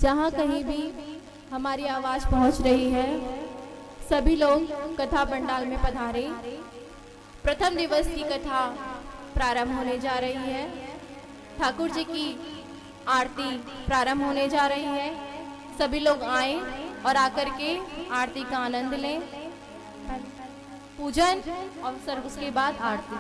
जहाँ कहीं भी हमारी आवाज़ पहुँच रही है, सभी लोग कथा पंडाल में पधारे। प्रथम दिवस की कथा प्रारंभ होने जा रही है। ठाकुर जी की आरती प्रारंभ होने जा रही है। सभी लोग आए और आकर के आरती का आनंद लें। पूजन और उसके बाद आरती।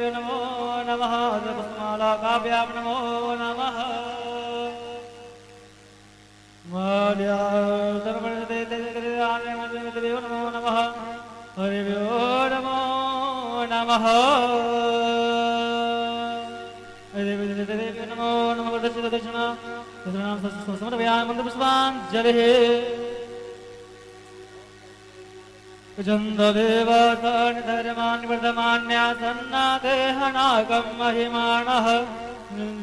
नमो नमः पुष्पमाला काव्याम नमो नमः नमो नमः हरिभ्यो नमो नमः नमो नमः दक्षिणा समर्पयामि मन्त्रपुष्पाञ्जलिः चन्द्रदेवतानि धर्माणि वर्धमान्यासन्नादेहनाकं महिमानः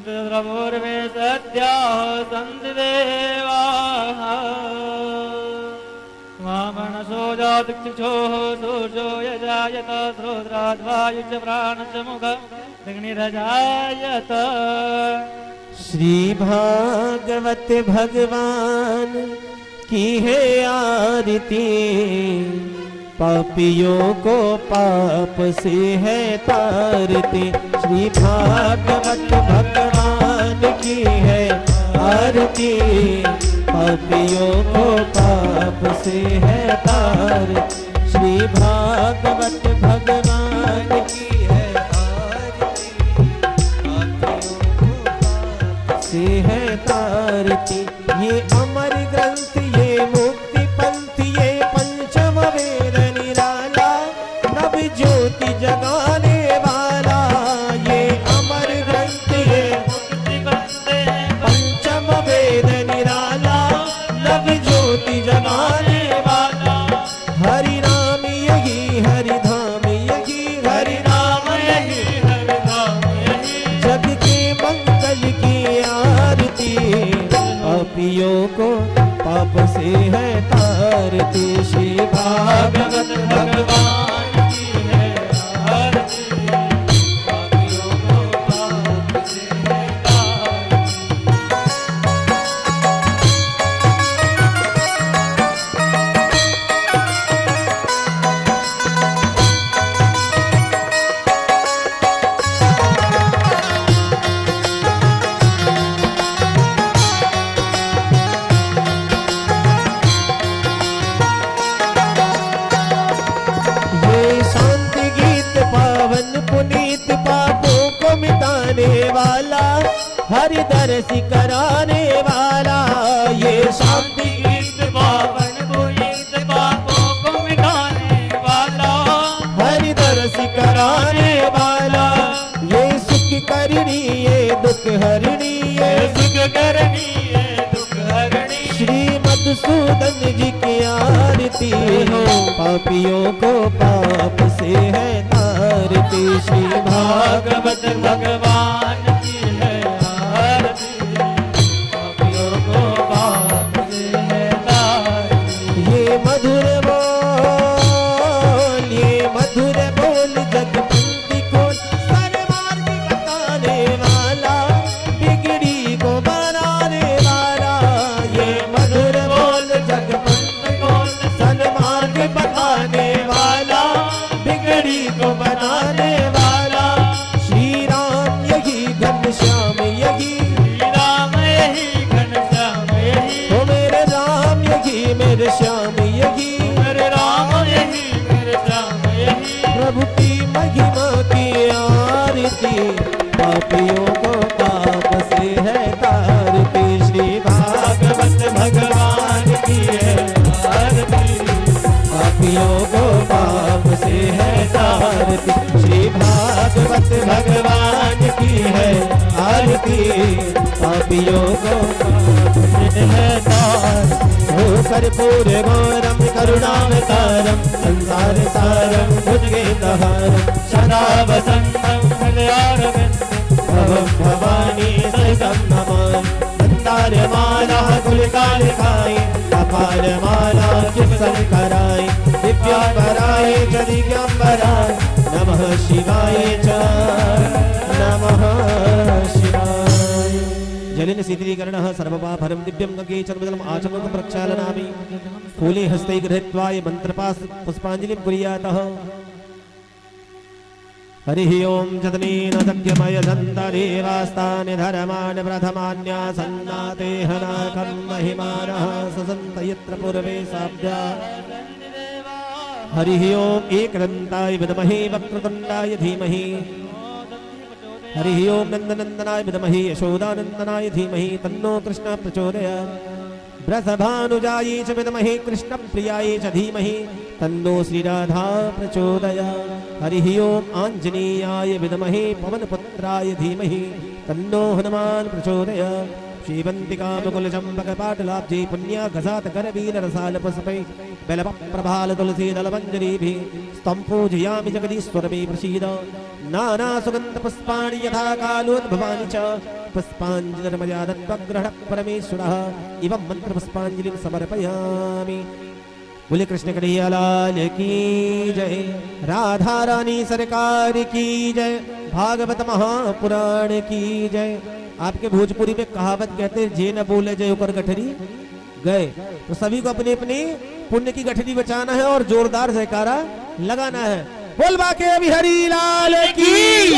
द्रवोर्मे सद्याः सन्ति देवाः वामनसो जातुक्षुक्षोः सूर्यो यजायत श्रोत्राद्वायुश्च प्राणश्च मुखमग्निरजायत। श्री भागवत भगवान की है आरती, पापियों को पाप से है तारती। श्री भागवत भगवान की है आरती, पापियों को पाप से है तारती। श्री भागवत भगवान की है आरती, पापियों को पाप से है तारती। ये अमर ग्रंथ, ये मुक्ति पंथ, ये पंचम वेद निराला, नव ज्योति जगाने वाला। ये अमर ग्रंथ, ये मुक्ति पंथ, पंचम वेद निराला, नव ज्योति जगाने वाला। हरि नाम यही, हरि धाम यही, हरि नाम यही, हरि धाम यही। जग के मंगल की आरती, पापियों को पाप से है तारती। श्री भागवत भगवान की है आरती, पापियों को पाप से है तारती। पुनीत पापों को मिटाने वाला, हरि दर्श कराने वाला। ये शांति गीत पावन पुनीत पापों को मिटाने वाला, हरि दर्श कराने वाला। ये सुख करनी, ये दुख हरणी, ये सुख करनी, ये दुख हरणी। श्री मधुसूदन जी की आरती हो, पापियों को पाप से है तारती। श्री भागवत भगवान की है आरती, पापियों को पाप से है तारती। ये मधुर बोल, ये मधुर बोल जगपंथी खोल, सन्मार्ग बताने वाला, बिगड़ी को बनाने वाला। ये मधुर बोल जगपंथी खोल, सन्मार्ग बताने वाला, बिगड़ी को बनाने वाला। श्री राम यही घनश्याम यही, श्री राम यही घनश्याम यही। ओ मेरे राम यही, मेरे श्याम यही, मेरे राम यही, मेरे श्याम यही। प्रभु की महिमा की आरती, पापियों को पाप से है तारती। श्री भागवत भगवान की है आरती, पापियों को पाप से है तारती। श्री भागवत भगवान की है आरती, पापियों को पाप से है तारती। कर्पूर गौरम करुणावतारम संसार सारम भुजगेन्द्रहारम सदा वसन्तं हृदयारविन्दे भवं भवानी सहितं नमामि मंदारमाला कुलकालिकाय कपालमाला चित्संकराय दिव्यांबराय च दिव्यांबराय नमः शिवाय च नमः शिवाय जलेन शीतलीकरणः सर्वपापहरं दिव्यं गंगे चर्मजलम् आचमनं प्रक्षालनामि फूले हस्ते गृहीत्वा मन्त्रपास पुष्पाञ्जलिं कुर्यातः हरिः ओं जतनेन दग्ध्यमय दन्तरेवास्तानि धर्माणि प्रथमान्यासन्नाते हनाकं महिमानः ससन्त यत्र पूर्वे साभ्या हरिः ओं एकदन्ताय विद्महे वक्रतुण्डाय धीमहि हरिः ओं नन्दनन्दनाय विद्महे यशोदानन्दनाय धीमहि तन्नो कृष्णः प्रचोदयात् वृषभानुजायै च विद्महे कृष्णप्रियायै च धीमहि तन्नो श्रीराधा प्रचोदयात् हरिः ओं आञ्जनेयाय विद्महे पवनपुत्राय धीमहि तन्नो हनुमान् प्रचोदयात् श्रीवन्तिकामुकुलचम्पकपाटलाब्जे पुण्याघसातकरवीररसालपुष्पै बेलपप्रभालतुलसीदलमञ्जरीभिः स्तं पूजयामि जगदीश्वर मे प्रसीद नानासुगन्धपुष्पाणि यथा कालोद्भवानि च पुष्पाञ्जलिर्मया दत्त्वग्रहणः परमेश्वरः इवं मन्त्रपुष्पाञ्जलिं समर्पयामि। बोले कृष्ण कन्हैया लाल की जय, राधा रानी सरकार की जय, भागवत महापुराण की जय। आपके भोजपुरी में कहावत कहते हैं, जे न बोले जय ऊपर गठरी गए। तो सभी को अपने अपने पुण्य की गठरी बचाना है और जोरदार जयकारा लगाना है। बोल बाके बिहारी लाल की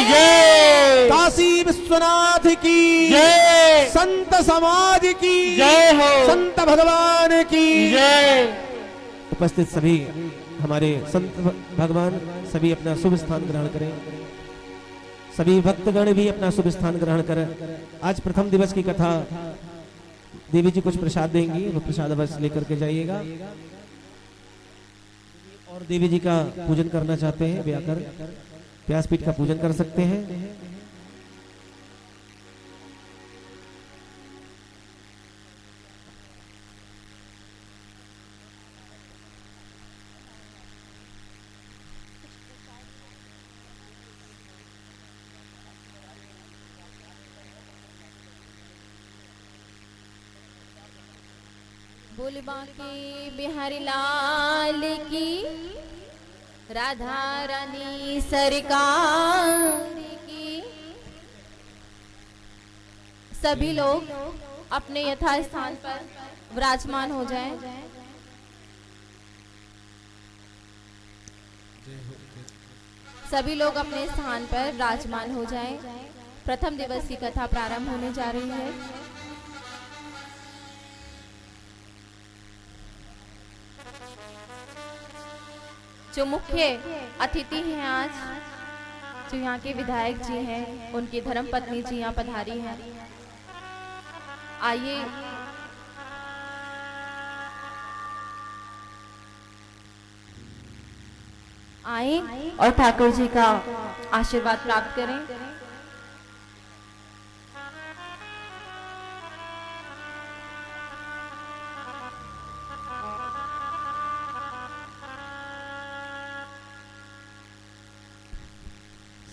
जय, काशी विश्वनाथ की जय, संत समाज की जय हो, संत भगवान की जय। उपस्थित सभी हमारे संत भगवान सभी अपना शुभ स्थान ग्रहण करें। सभी भक्तगण भी अपना शुभ स्थान ग्रहण करें। आज प्रथम दिवस की कथा, देवी जी कुछ प्रसाद देंगी, वो प्रसाद अवश्य लेकर के जाइएगा। और देवी जी का पूजन करना चाहते हैं वे आकर व्यासपीठ का पूजन कर सकते हैं। बोल बाके बिहारी लाल की, राधा रानी सरकार की। सभी लोग अपने यथा स्थान पर विराजमान हो जाएं। सभी लोग अपने स्थान पर विराजमान हो जाएं। प्रथम दिवस की कथा प्रारंभ होने जा रही है। जो मुख्य अतिथि हैं आज, जो यहाँ के विधायक जी हैं, उनकी धर्मपत्नी जी यहाँ पधारी हैं। आइए आए और ठाकुर जी का आशीर्वाद प्राप्त करें।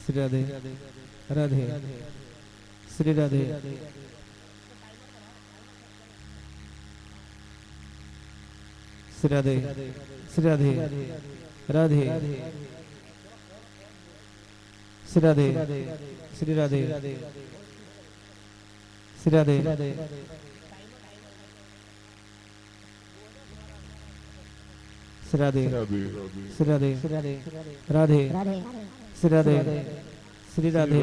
श्री राधे राधे श्री राधे श्री राधे श्री राधे राधे श्री राधे श्री राधे श्री राधे श्री राधे श्री राधे राधे श्री राधे श्री राधे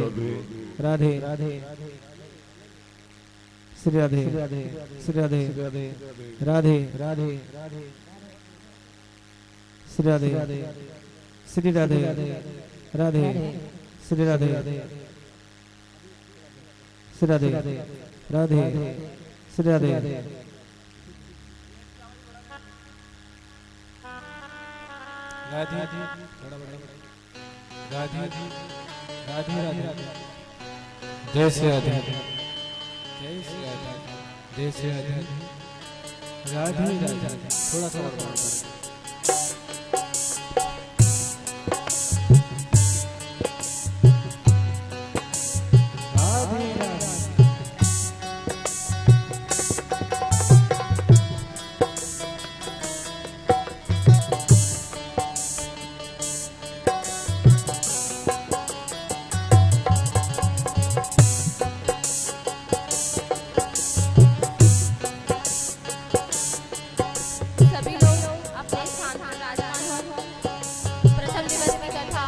राधे श्री राधे श्री राधे राधे श्री राधे श्री राधे राधे श्री राधे श्री राधे राधे श्री राधे राधे राधे राधे राधे जय श्री राधे जय श्री राधे जय श्री राधे राधे राधे थोड़ा सा और बात राधे राधे सभी लोग अपने स्थान पर विराजमान हो। प्रथम दिवस की कथा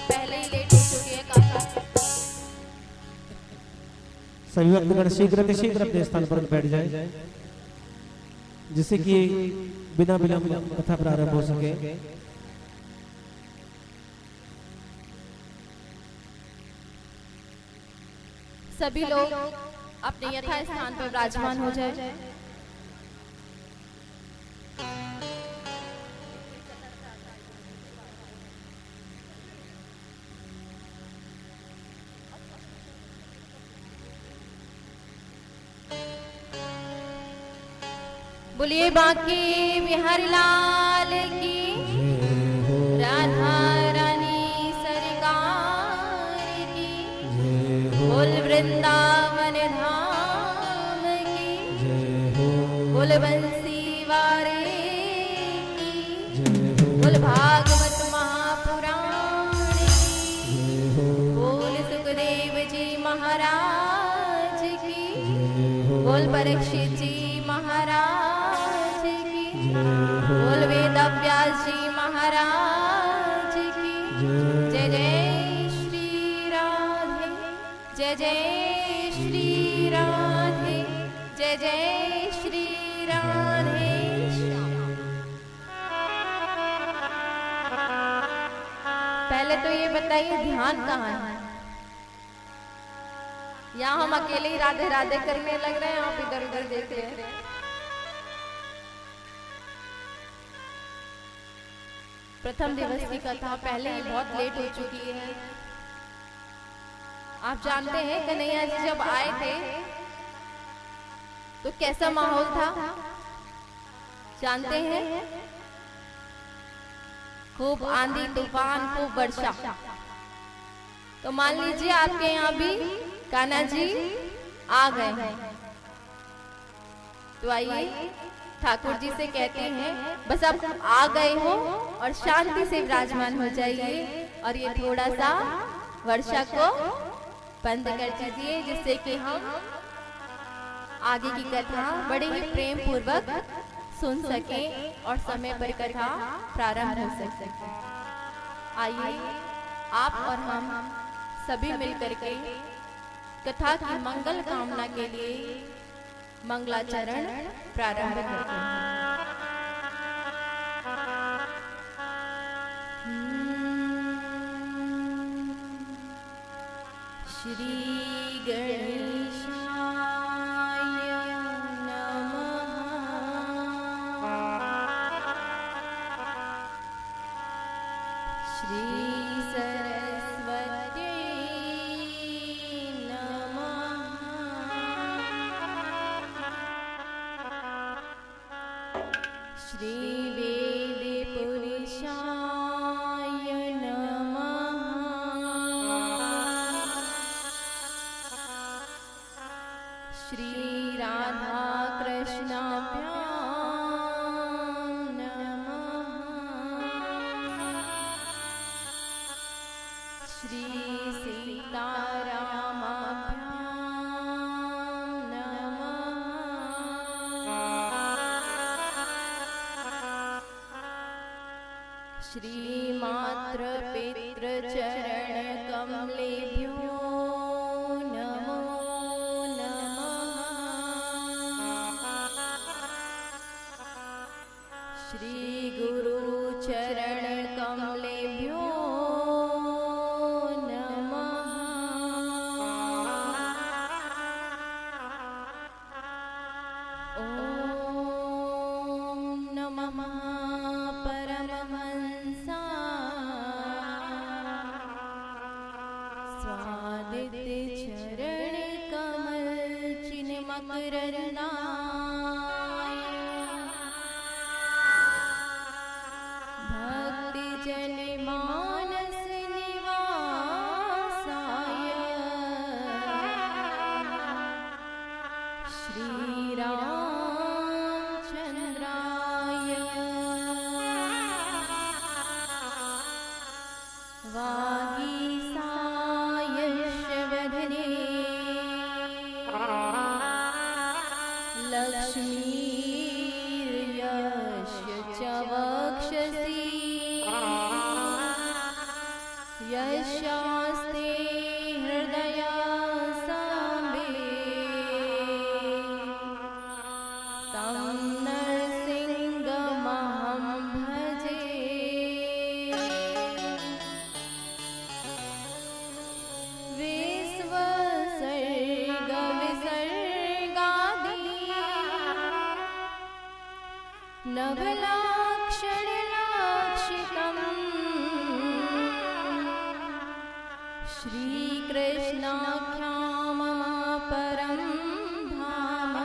पहले ही लेट हो चुकी है काफी। सभी भक्तगण शीघ्र शीघ्र अपने स्थान पर बैठ जाए, जिससे कि बिना विलंब कथा प्रारंभ हो सके। सभी लोग अपने यथा स्थान पर विराजमान हो जाए। बोलिए बांके बिहारी लाल की, राधा रानी सरकार की, बोल वृंदावन धाम की, बोल बंसी वारे की, बोल भागवत महापुराण की, बोल सुखदेव जी महाराज की, बोल परीक्षित जी महाराज की, बोल वेद व्यास जी महाराज की। जय जय श्री राधे, जय जय श्री राधे, जय जय श्री राधे श्याम। पहले तो ये बताइए ध्यान कहाँ है? यहाँ हम अकेले ही राधे राधे करने लग रहे हैं, आप इधर उधर देख रहे हैं। प्रथम दिवस की कथा पहले ही बहुत लेट हो चुकी है। आप जानते हैं कन्हैया जी जब आए थे तो कैसा माहौल था, जानते हैं? खूब आंधी तूफान, खूब वर्षा। तो मान लीजिए आपके यहाँ भी कान्हा जी आ गए हैं, तो आइए ठाकुर जी से कहते हैं बस अब आ गए हो और शांति से विराजमान हो जाइए और ये थोड़ा सा वर्षा को बंद कर दीजिए, जिससे कि हम आगे की कथा बड़े ही प्रेम पूर्वक सुन सके और समय पर कथा प्रारंभ हो सके। आइए आप और हम सभी मिलकर के कथा की मंगल कामना के लिए मंगलाचरण प्रारंभ करते हैं। श्री गणेशाय नमः। श्री सरस्वती नमः। श्री वेद पुरुषाय नमः। श्री राधा कृष्णाभ्यां नमः। श्री सीतारामाभ्यां नमः। श्री मातृ पितृ चरण कमलेभ्यो नमो नमः। श्री गुरु चरण कमलेभ्यो नमः। ओम नमः परमहंसाय स्वादित्य चरण कमल चिन्मकरणाय वागीसायशवदने लक्ष्मीर्यस्य च वक्षसि यस्यास्ते हृदया सम्बे तं नरसिंहमहं भजे। विश्वसर्गविसर्गादि नवलाक्षरलाक्षितम् श्रीकृष्णाख्यामम परं धाम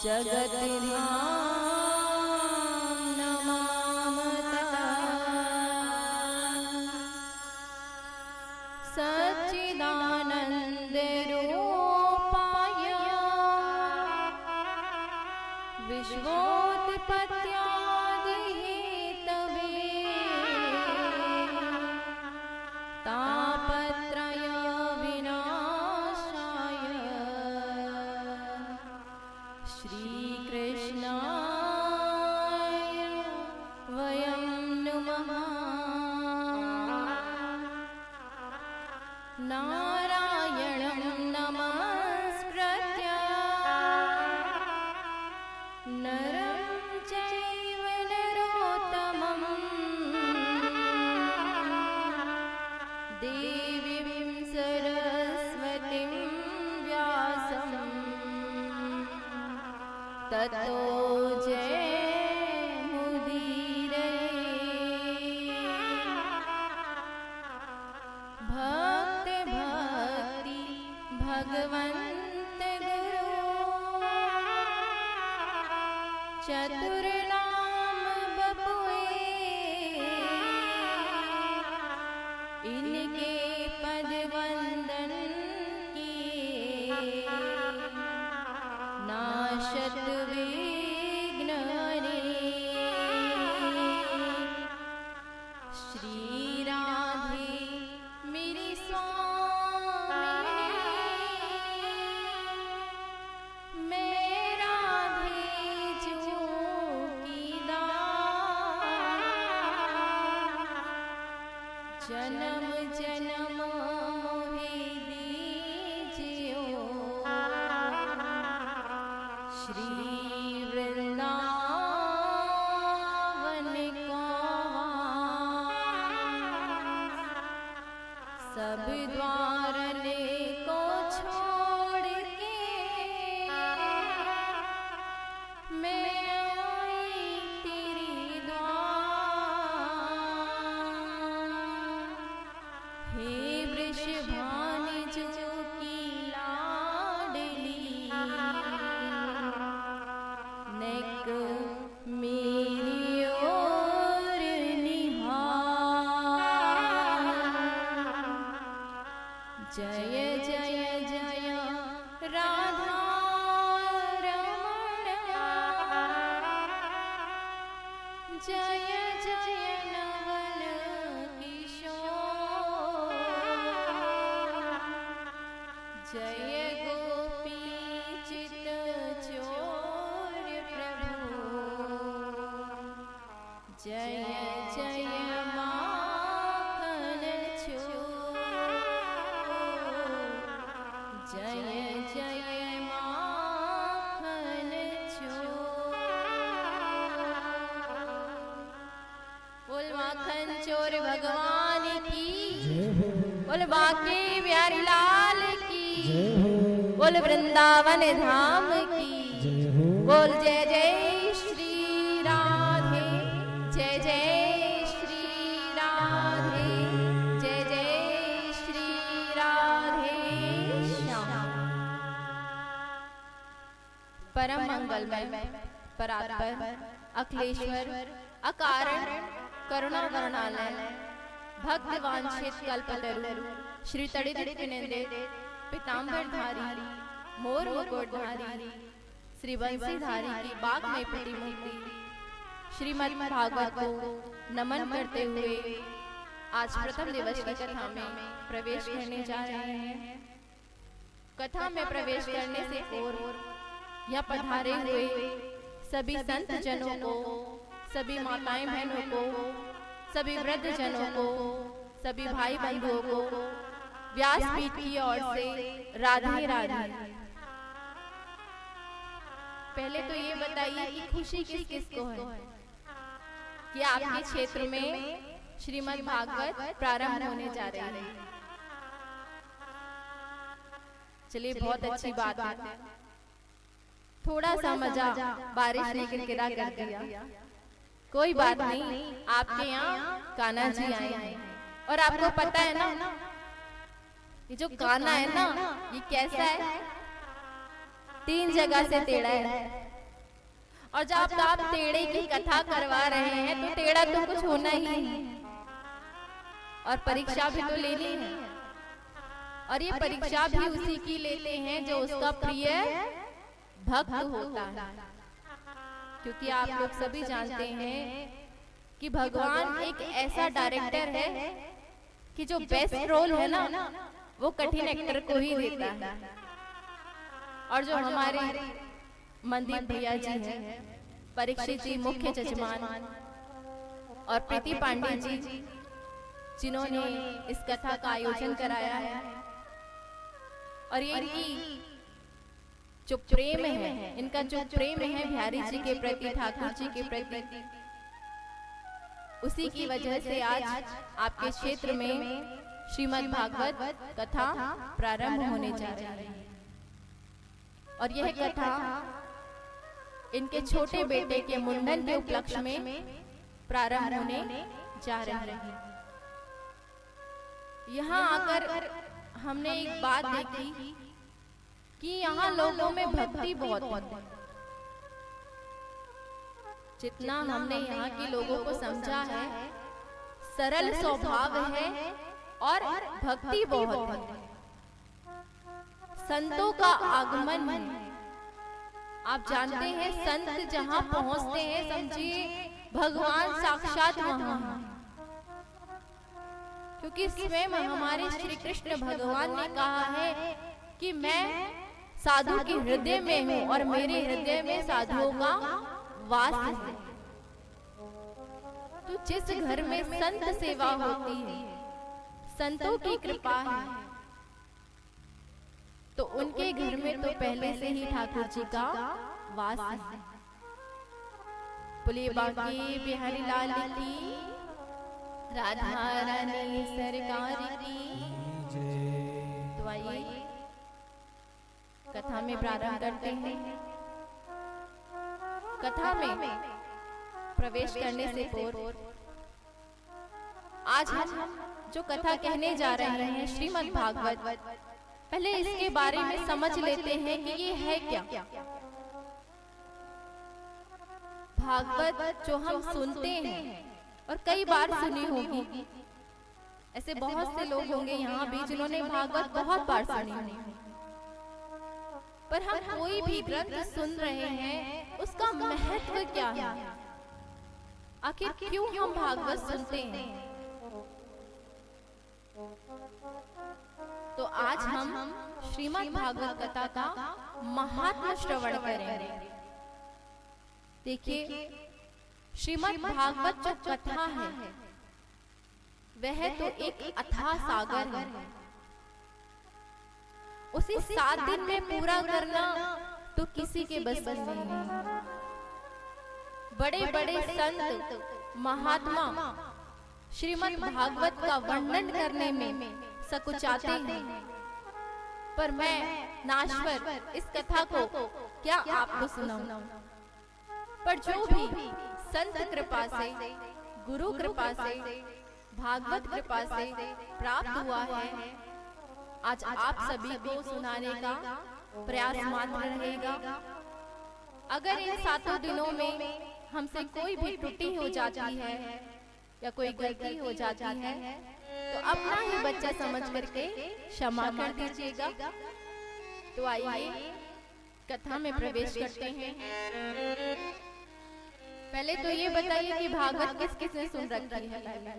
जगद्धाम नमामता। सच्चिदानन्दरूपाय विश्वोत्पत्त्यादिहेतवे तापत्रय विनाशाय श्रीकृष्णाय वयं नुमः। नारायणं नमस्कृत्य नरं चैव नरोत्तमं देवीं सरस्वतीं व्यासं ततो जयमुदीरये। भक्ति भक्ति भगवन्त गुरु चतुर्नाम बपुए इनके पद वंदन किए नाशत विघ्न हरे। श्री राधे मेरी स्वामिनी मैं राधे जो की दास जन्म जन्म मोहि दीजियो श्री वृंदावन को सब द्वारने को छोड़ के मैं आई तेरी द्वार। हे वृषभानु जो की लाडली नेक मेरी ओर निहार। जय जय जय राधा रमण जय जय नवल किशोर जय गोपी चित चोर प्रभु जय जय माखन चोर जय जय माखन चोर। बोल माखन चोर भगवान की बोल बाके बिहारी लाल की बोल वृंदावन धाम की बोल जय जय श्री राधे जय जय श्री राधे जय जय श्री राधे श्याम। परम मंगलमय परात्पर अखिलेश्वर अकारण करुणा वर्णालय भक्त वांछित कल्पतरु श्री तड़ित विनंदित पीताम्बरधारी मोर मुकुटधारी श्री बंसीधारी की बाग में पटी मूर्ति श्रीमद् भागवत को नमन करते हुए आज प्रथम दिवस की कथा में प्रवेश करने जा रहे हैं। कथा में प्रवेश करने से पूर्व यह पधारे हुए सभी संत जनों को, सभी माताएं बहनों को, सभी वृद्ध जनों को, सभी भाई बंधुओं को व्यासपीठ की ओर से राधे राधे। पहले तो ये बताइए कि खुशी किस किस को है कि आपके क्षेत्र में श्रीमद् भागवत प्रारंभ होने जा रही है। चलिए, बहुत अच्छी बात है। थोड़ा सा मजा बारिश ने किरकिरा कर दिया। कोई बात नहीं, आपके यहाँ कान्हा जी आए हैं और आपको पता है ना, ये जो कान्हा है ना, ये कैसा है? 3 जगह से टेढ़ा है। और जब आप टेढ़े की कथा करवा रहे हैं तो टेढ़ा तो कुछ होना ही है और परीक्षा भी तो लेनी है। और ये परीक्षा भी उसी की लेते हैं जो उसका प्रिय भक्त होता है। क्योंकि आप लोग सभी जानते हैं कि भगवान एक ऐसा डायरेक्टर है कि जो बेस्ट रोल है ना, वो कठिन एक्टर को ही देता है। और जो हमारे मंदिर भैया जी हैं, परीक्षित जी मुख्य जजमान और प्रीति पांडे जी, जिन्होंने इस कथा का आयोजन कराया है, और ये इनकी जो प्रेम है, इनका जो प्रेम है बिहारी जी के प्रति, ठाकुर जी के प्रति, उसी की वजह से आज आपके क्षेत्र में श्रीमद् भागवत कथा प्रारंभ होने जा रही है। और यह कथा इनके छोटे बेटे के मुंडन के उपलक्ष्य में प्रारंभ होने जा रही है। यहाँ आकर हमने एक बात देखी कि यहाँ लोगों में भक्ति बहुत है। जितना हमने यहाँ के लोगों को समझा है, सरल स्वभाव है और भक्ति बहुत है। संतों का आगमन है। आप जानते हैं, संत जहाँ पहुँचते हैं, समझिए भगवान साक्षात वहाँ है। क्योंकि स्वयं हमारे श्री कृष्ण भगवान ने कहा है कि मैं साधु के हृदय में हूँ और मेरे हृदय में साधुओं का वास है। तो जिस घर में संत सेवा होती है, संतों की कृपा है, तो उनके घर में तो पहले से ही ठाकुर जी का वास है। बोलिए बाकी बिहारी लाल की, राधा रानी सरकार की। तो आइए कथा में प्रारंभ करते हैं। कथा में प्रवेश करने से पूर्व आज हम जो कथा कहने जा रहे हैं श्रीमद् भागवत, पहले इसके बारे में समझ लेते हैं कि ये है क्या। भागवत जो हम सुनते हैं और कई बार सुनी होगी, ऐसे बहुत से लोग होंगे यहाँ भी जिन्होंने भागवत बहुत बार सुनी होगी, पर हम कोई भी ग्रंथ सुन रहे हैं, उसका महत्व क्या है? आखिर क्यों हम भागवत सुनते हैं? तो आज हम श्रीमद् भागवत कथा का महात्म्य श्रवण करेंगे। देखिए, श्रीमद् भागवत जो कथा है वह तो एक अथाह सागर है। उसे 7 दिन में पूरा करना तो किसी के बस में नहीं है। बड़े बड़े संत महात्मा श्रीमद् भागवत का वर्णन करने में सकुचाते हैं, पर मैं नाश्वर इस कथा को क्या आपको सुनाऊं। पर जो भी संत कृपा से, गुरु कृपा से, भागवत कृपा से प्राप्त हुआ है, आज आप सभी को सुनाने का प्रयास मात्र रहेगा। अगर इन 7 दिनों में हमसे कोई भी त्रुटि हो जाती है या कोई गलती हो जाती है, तो अपना ही बच्चा समझ करके क्षमा कर दीजिएगा। तो आइए कथा में प्रवेश करते हैं। पहले तो ये बताइए कि भागवत किस किसने सुन रखी है पहले?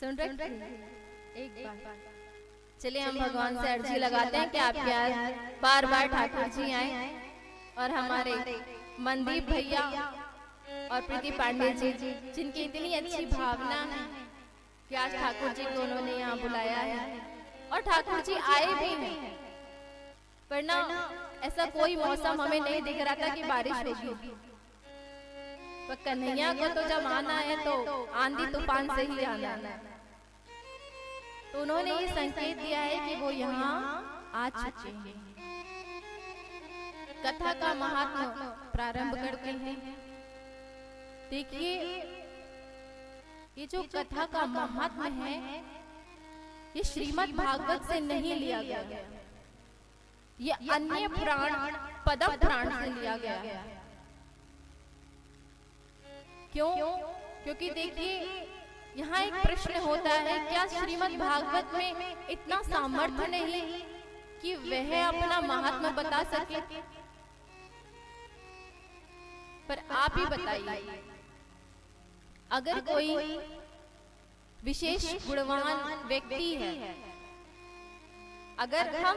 सुन रखी है? एक बार चलिए हम भगवान से अर्जी लगाते हैं कि आपके यहाँ बार बार ठाकुर जी आए और हमारे मनदीप भैया और प्रीति पांडे जी जिनकी इतनी अच्छी भावना है कि आज ठाकुर जी को उन्होंने यहाँ बुलाया है और ठाकुर जी आए भी हैं। पर ना ऐसा कोई मौसम हमें नहीं दिख रहा था कि बारिश होगी। पर कन्हैया को तो जब आना है तो आंधी तूफान से ही आना है। तो उन्होंने ये संकेत दिया है कि वो यहाँ आ चुके हैं। कथा का महात्म प्रारंभ करते हैं। देखिए ये जो कथा का महात्म है ये श्रीमद् भागवत से नहीं लिया गया है, ये अन्य पुराण पद्म पुराण से लिया गया है। क्यों? क्योंकि देखिए यहाँ एक प्रश्न होता है, क्या श्रीमद् भागवत में इतना सामर्थ्य नहीं कि वह अपना महात्मा बता सके? पर आप ही बताइए, अगर कोई विशेष गुणवान व्यक्ति है, अगर हम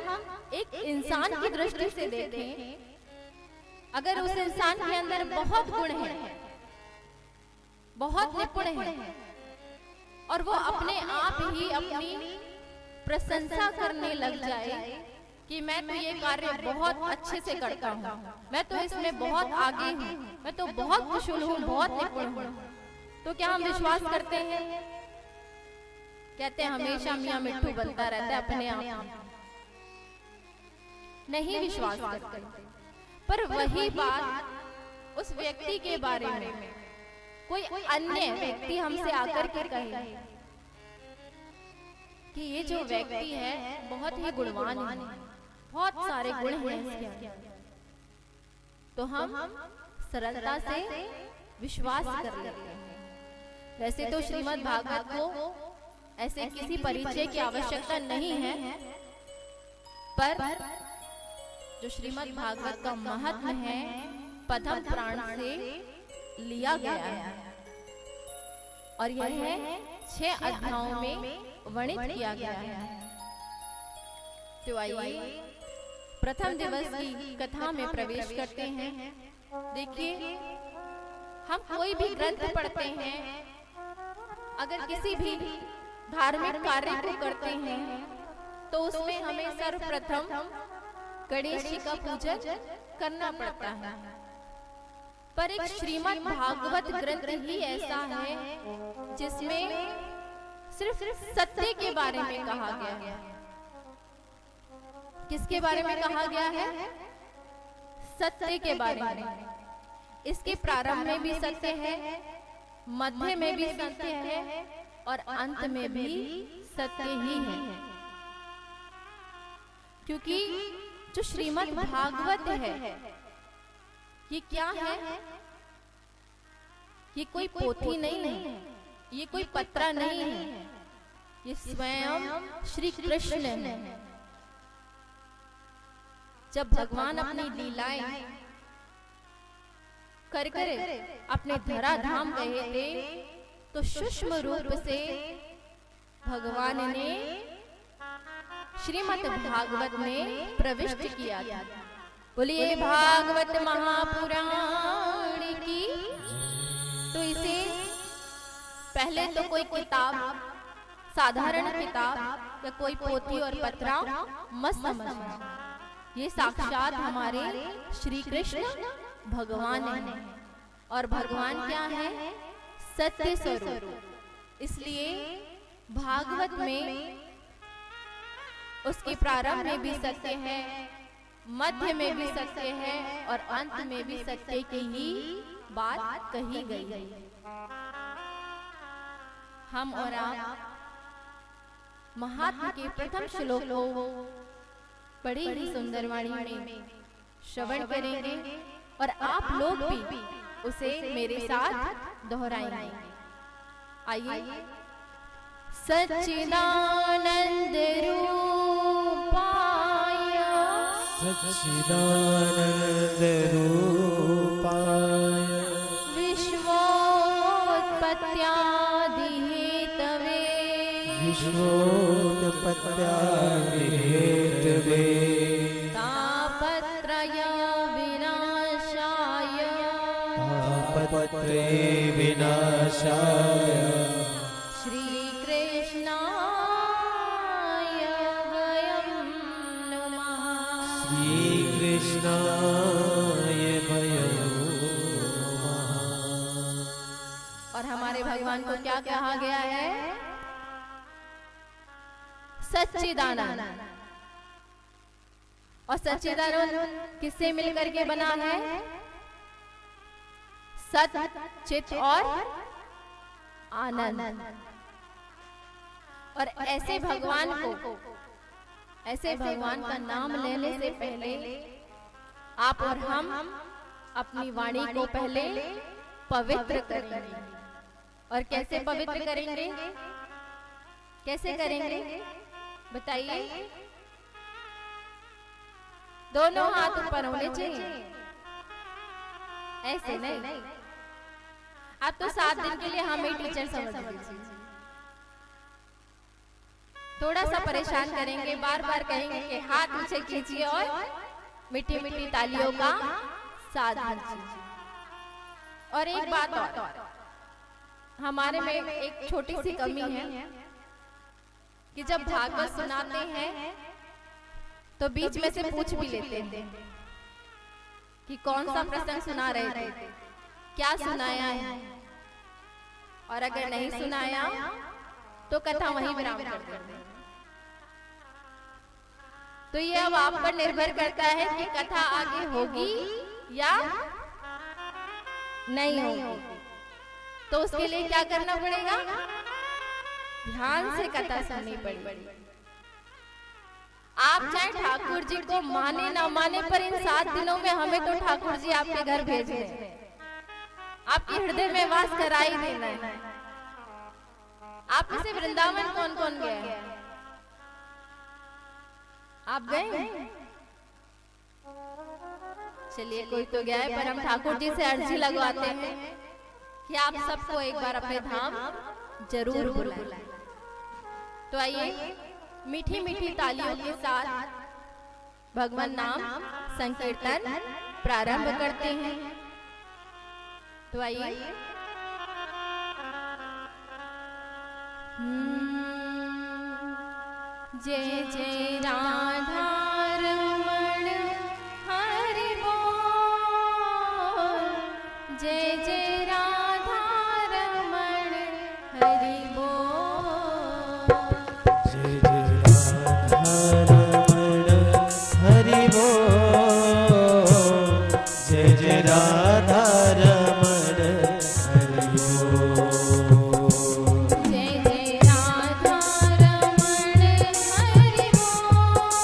एक इंसान की दृष्टि से देखें, अगर उस इंसान के अंदर बहुत गुण है, बहुत निपुण है और वो अपने आप ही अपनी प्रशंसा करने लग जाए कि मैं तो ये कार्य बहुत अच्छे से करता हूँ, मैं तो इसमें बहुत आगे हूँ, मैं तो बहुत कुशल हूँ, बहुत निपुण हूँ, तो क्या हम विश्वास करते हैं? कहते हैं हमेशा मियां मिट्ठू बनता रहता है अपने आप, नहीं विश्वास करते। पर वही बात उस व्यक्ति के बारे में कोई अन्य व्यक्ति हमसे आकर के कहे कि ये जो व्यक्ति है बहुत ही गुणवान है, बहुत सारे गुण हैं इसके अंदर, तो हम सरलता से विश्वास कर लेते हैं। वैसे तो श्रीमद् भागवत को ऐसे किसी परिचय की आवश्यकता नहीं है, पर जो श्रीमद् भागवत का महत्व है पद्म पुराण से लिया गया है और यह 6 अध्यायों में वर्णित किया गया है। तो आइए प्रथम दिवस की कथा में प्रवेश करते हैं। देखिए हम कोई भी ग्रंथ पढ़ते हैं, अगर किसी भी धार्मिक कार्य को करते हैं तो उसमें हमें सर्वप्रथम गणेश जी का पूजन करना पड़ता है। पर एक श्रीमद् भागवत ग्रंथ ही ऐसा है जिसमें सिर्फ सत्य के बारे में कहा गया है। किसके बारे में कहा गया है? सत्य के बारे में। इसके प्रारंभ में भी सत्य है, मध्य में भी सत्य है और अंत में भी सत्य ही है। क्योंकि जो श्रीमद् भागवत है ये क्या है? ये कोई पोथी नहीं है, ये कोई पत्रा नहीं है, ये स्वयं श्री कृष्ण है। जब भगवान अपनी लीलाएं कर कर अपने धराधाम गए थे तो सूक्ष्म रूप से भगवान ने श्रीमद् भागवत में प्रविष्ट किया था। बोलिए भागवत महापुराण की। तो इसे पहले तो कोई किताब, साधारण किताब या कोई पोथी और पत्रा मत समझना, ये साक्षात हमारे श्री कृष्ण भगवान हैं और भगवान क्या है? सत्य स्वरूप। इसलिए भागवत में उसके प्रारंभ में भी सत्य है, मध्य में भी सत्य है और अंत में भी सत्य की ही बात कही गई है। हम और आप महात्मा के प्रथम श्लोक को बड़ी ही सुंदर वाणी में श्रवण करेंगे और आप लोग भी उसे मेरे साथ दोहराएंगे। आइए। सच्चिदानंद रूपाय सच्चिदानंद रूपाय विश्वोत्पत्त्यादिहेतवे विश्वोत्पत्त्यादिहेतवे तापत्रय विनाशाय तापत्रय विनाशाय श्रीकृष्णाय वयं नमः। श्रीकृष्णाय वयं नमः। और हमारे भगवान को क्या कहा गया है? सच्चिदानंद। और सच्चिदानंद किससे मिलकर के बना है? सत, चित और आनंद। और ऐसे भगवान का नाम लेने से पहले आप और हम अपनी वाणी को पहले पवित्र करेंगे। और कैसे पवित्र करेंगे? कैसे करेंगे बताइए? दोनों हाथ ऊपर होने चाहिए, ऐसे नहीं। आप तो 7 दिन के लिए हमें टीचर समझ लीजिए। थोड़ा सा परेशान करेंगे, बार बार कहेंगे कि हाथ ऊंचे कीजिए और मीठी मीठी तालियों का साथ दीजिए। और एक बात और, हमारे में एक छोटी सी कमी है कि जब भागवत सुनाते हैं तो बीच में से पूछ भी लेते हैं कि कौन सा प्रसंग सुना रहे थे, क्या सुनाया है। और अगर नहीं सुनाया तो कथा वहीं विराम कर देते हैं। तो ये अब आप पर निर्भर करता है कि कथा आगे होगी या नहीं होगी। तो उसके लिए क्या करना पड़ेगा? ध्यान से कथा सुननी पड़ेगी। आप चाहे ठाकुर जी को माने ना माने, पर इन 7 दिनों में हमें तो ठाकुर जी आपके घर भेज रहे हैं, आपके हृदय में वास करा ही देना है। आप में से वृंदावन कौन कौन गया है? आप गए? चलिए, कोई तो गया है, पर हम ठाकुर जी से अर्जी लगवाते हैं कि आप सबको एक बार अपने धाम जरूर बुलाएं। तो आइए मीठी मीठी तालियों के साथ भगवान नाम संकीर्तन प्रारंभ करते हैं। तो आइए। जय जय राधा रमण हरि बोल, जय जय राधा रमण हरि बोल, जय जय राधा रमण हरि बोल, जय जय राधा रमण हरि बोल, जय जय राधा रमण हरि बोल,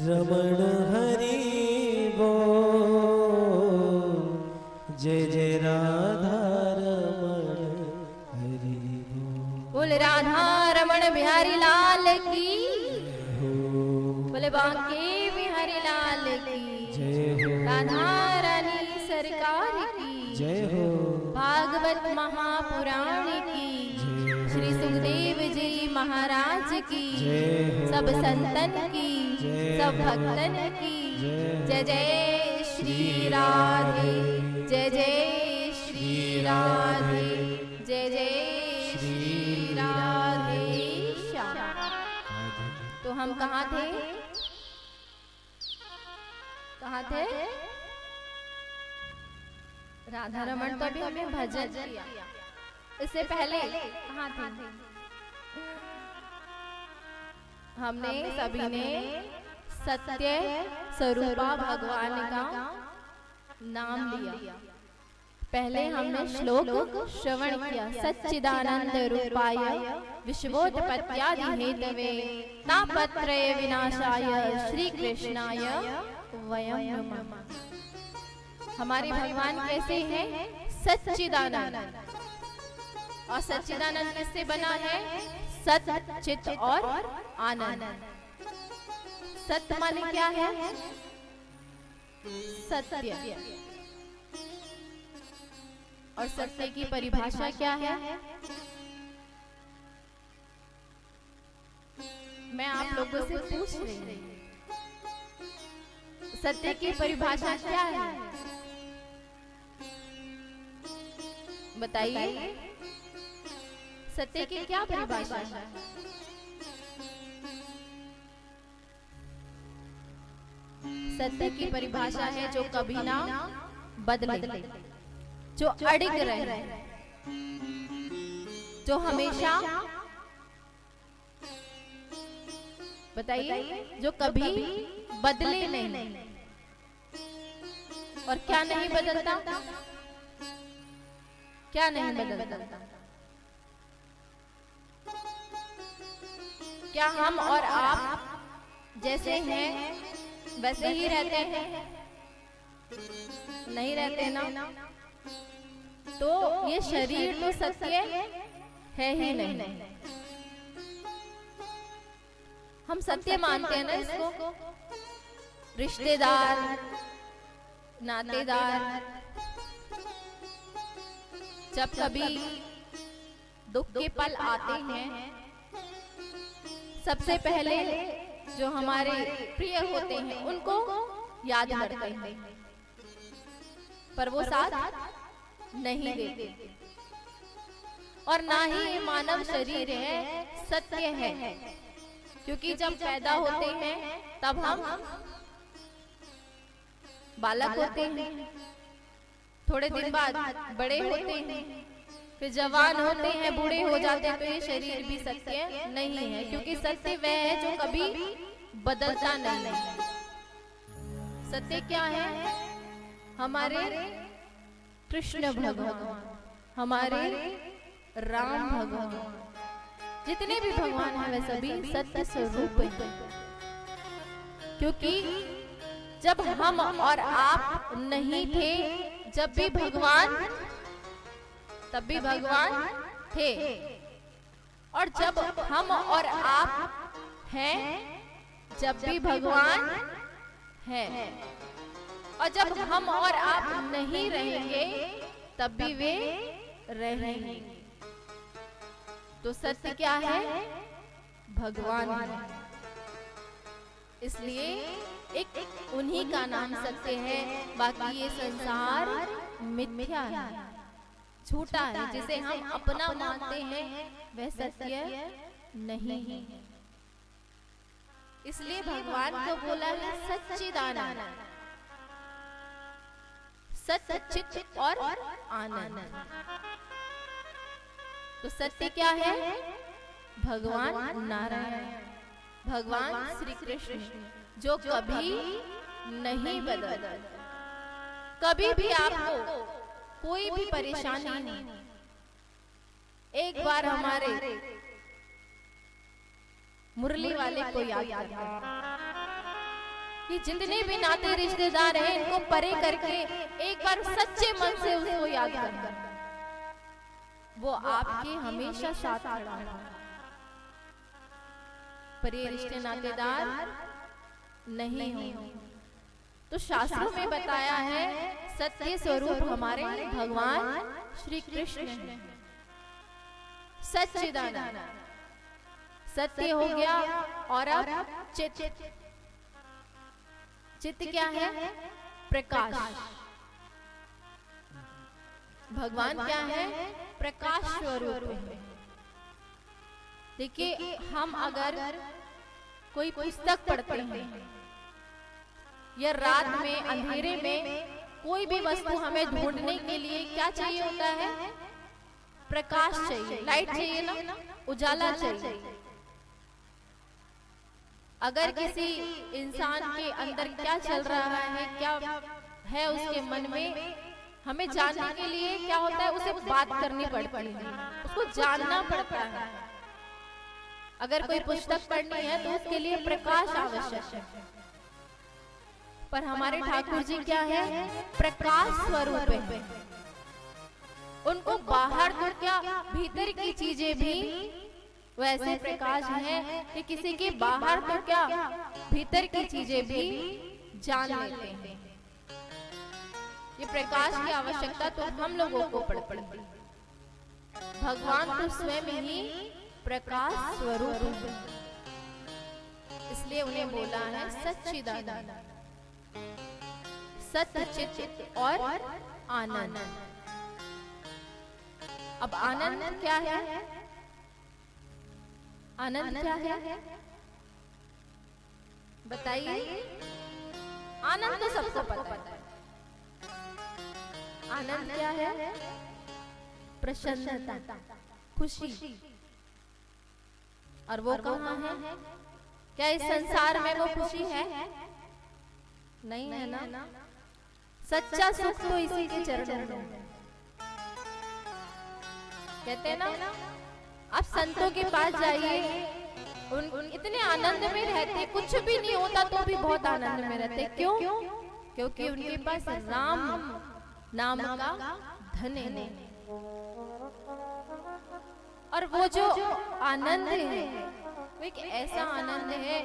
रमण हरि बोल, जय जय राधा रमण हरि बोल। बोल राधा रमण बिहारी लाल की, हो बोले बांके बिहारी लाल की, जय हो, राधा रानी सरकार की, जय हो, भागवत महापुराण की, श्री सुखदेव जी महाराज की, सब संतन की, सब भक्तन की, जय जय श्री राधे, जय जय श्री राधे, जय जय श्री राधे श्याम। तो हम कहाँ थे? कहाँ थे? राधा रमण तो अभी हमें भजन किया, इससे पहले कहाँ थे? हमने सभी ने सत्य स्वरूपा भगवान का नाम लिया। पहले हमने श्लोक श्रवण किया, सच्चिदानंद रूपाय विश्वोत्पत्त्यादि हेतवे तापत्रय विनाशाय श्री कृष्णाय वयं नमः। हमारे भगवान कैसे हैं? सच्चिदानंद। और सच्चिदानंद किससे बना है? सत, चित और आनंद। सत्य माने क्या है? सत्य। और सत्य की परिभाषा क्या है? मैं आप लोगों से पूछ रही हूँ, सत्य की परिभाषा क्या है? बताइए, सत्य की क्या परिभाषा है? सत्य की परिभाषा है जो कभी ना बदले, जो अड़िग रहे, जो हमेशा, बताइए, जो कभी बदले नहीं। और क्या नहीं बदलता? क्या नहीं बदलता? क्या हम और आप जैसे हैं वैसे ही रहते हैं? नहीं रहते ना। तो ये शरीर तो सत्य है ही नहीं। हम सत्य मानते हैं ना इसको। रिश्तेदार, नातेदार, जब कभी दुख के पल आते हैं, सबसे पहले जो हमारे प्रिय होते हैं उनको याद करते हैं, पर वो साथ नहीं देते। और ना ही ये मानव शरीर है, सत्य है। क्योंकि जब पैदा होते हैं तब हम बालक होते हैं, थोड़े दिन बाद बड़े होते हैं, फिर जवान होते हैं, बूढ़े हो जाते हैं। तो ये शरीर भी सत्य नहीं है, क्योंकि सत्य वह है जो कभी बदलता नहीं। सत्य क्या है? हमारे कृष्ण भगवान, हमारे राम भगवान, जितने भी भगवान हैं वे सभी सत्य स्वरूप हैं। क्योंकि जब हम और आप नहीं थे, जब भी भगवान, तब भी भगवान थे। और जब हम और आप हैं, जब भी भगवान है। और जब हम और आप नहीं रहेंगे, तब भी वे रहेंगे। तो सत्य क्या है? भगवान है। इसलिए एक उन्हीं का नाम सत्य है, बाकी ये संसार मिथ्या है, झूठा है। जिसे हम अपना मानते हैं वह सत्य नहीं है। इसलिए भगवान को बोला है सच्चिदानंद, सत्य, चित और आनंद। तो सत्य क्या है? भगवान नारायण, भगवान श्री कृष्ण, जो कभी नहीं बदलते। कभी भी आपको कोई भी परेशानी नहीं, एक बार हमारे मुरली वाले को याद करना, कि जितने भी नाते रिश्तेदार हैं इनको परे करके एक बार सच्चे मन से उसको याद करना। वो आपके हमेशा साथ खड़ा है। पर ये रिश्ते नातेदार नहीं हो तो शास्त्रों में बताया है सत्य स्वरूप हमारे भगवान श्री कृष्ण हैं। सच्चिदानंद सत्य हो गया। और अब चित्त, चित्त क्या है? प्रकाश। भगवान क्या है? प्रकाश स्वरूप है। देखिए, हम अगर कोई पुस्तक पढ़ते हैं या रात में अंधेरे में कोई भी वस्तु हमें ढूंढने के लिए क्या चाहिए होता है? प्रकाश चाहिए, लाइट चाहिए ना, उजाला चाहिए। अगर किसी इंसान के अंदर क्या चल रहा है, क्या है उसके मन में, हमें जानने के लिए क्या होता है? उसे बात करनी पड़ती है, उसको जानना पड़ता है। अगर कोई पुस्तक पढ़नी है तो उसके लिए प्रकाश आवश्यक है। पर हमारे ठाकुर जी क्या है? प्रकाश स्वरूप है। उनको बाहर तो क्या, भीतर की चीजें भी वैसे प्रकाश है कि किसी के बाहर तो क्या, भीतर की चीजें भी जान लेते हैं। ये प्रकाश की आवश्यकता तो हम लोगों को पड़ती है। भगवान तो स्वयं ही प्रकाश स्वरूप है, इसलिए उन्हें बोला है सच्चिदानंद, सत्य चित्त और आनंद। अब आनंद क्या है? आनंद क्या है? बताइए। आनंद तो सबको पता है। आनंद क्या है? प्रसन्नता, खुशी। और वो कहाँ है? क्या इस संसार में वो खुशी है? नहीं है ना। सच्चा सुख तो इसी के चरणों में। कहते हैं ना, आप संतों के पास जाइए, उन इतने आनंद में रहते, कुछ भी नहीं होता तो भी बहुत आनंद में रहते। क्यों? क्योंकि उनके पास राम नाम का धन है। और वो जो आनंद है वो एक ऐसा आनंद है,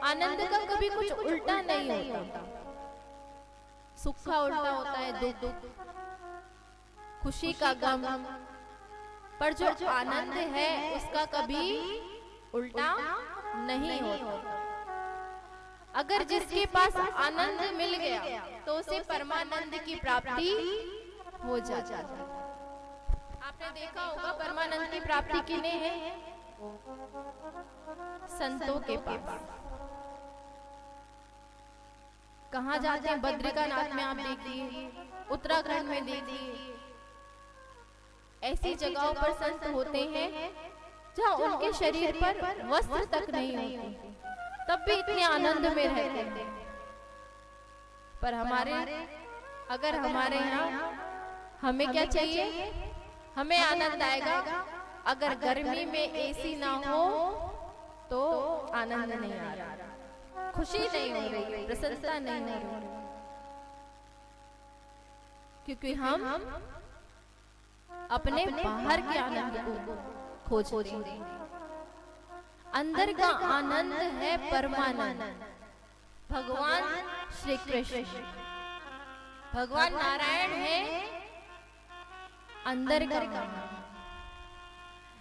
आनंद का कभी कुछ उल्टा नहीं होता। सुख का उल्टा होता है दुख, खुशी का गम, पर जो आनंद है उसका कभी उल्टा नहीं होता। अगर जिसके पास आनंद मिल गया तो उसे परमानंद की प्राप्ति हो जाती है। आपने देखा होगा परमानंद की प्राप्ति किन्हें है? संतों के पास। कहाँ जाते हैं? बद्रिकानाथ में आप देखिए, उत्तराखंड में देखिए, ऐसी जगहों पर संत होते हैं जहाँ उनके शरीर पर वस्त्र तक नहीं होते, तब भी इतने आनंद में रहते हैं। पर अगर हमारे यहाँ हमें क्या चाहिए? हमें आनंद आएगा। अगर गर्मी में एसी ना हो तो आनंद नहीं आ रहा, खुशी नहीं हो रही, प्रसन्नता नहीं हो रही, क्योंकि हम अपने बाहर के आनंद को खोजते हैं। अंदर का आनंद है परमानंद, भगवान श्री कृष्ण, भगवान नारायण है अंदर का आनंद।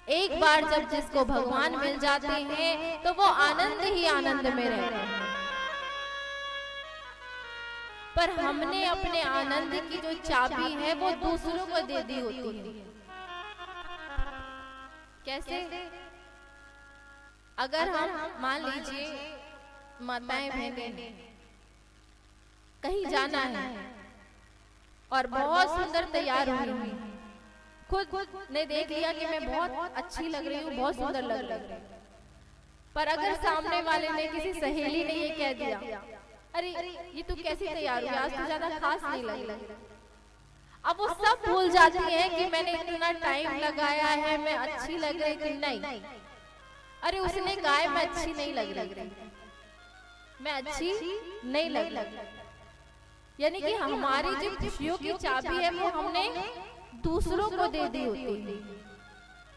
एक बार जब जिसको भगवान मिल जाते हैं तो वो आनंद ही आनंद में रहते हैं। पर हमने अपने आनंद की जो चाबी है वो दूसरों को दे दी होती है। कैसे? अगर हम मान लीजिए माताएं बहनें कहीं जाना है और बहुत सुंदर तैयार हुई है, खुद ने देख लिया कि मैं बहुत अच्छी लग रही हूँ, बहुत सुंदर लग रही हूँ, पर अगर सामने वाले ने, किसी सहेली ने ये कह दिया, अरे ये तू कैसी तैयार हुई, आज तो ज्यादा खास नहीं लग रही, अब वो सब भूल जाती है कि मैंने इतना टाइम लगाया है, मैं अच्छी लग रही कि नहीं। अरे उसने कहा मैं अच्छी नहीं लग रही, मैं अच्छी नहीं लगी। यानी कि हमारी जो खुशियों की चाबी है वो हमने दूसरों को दे दी होती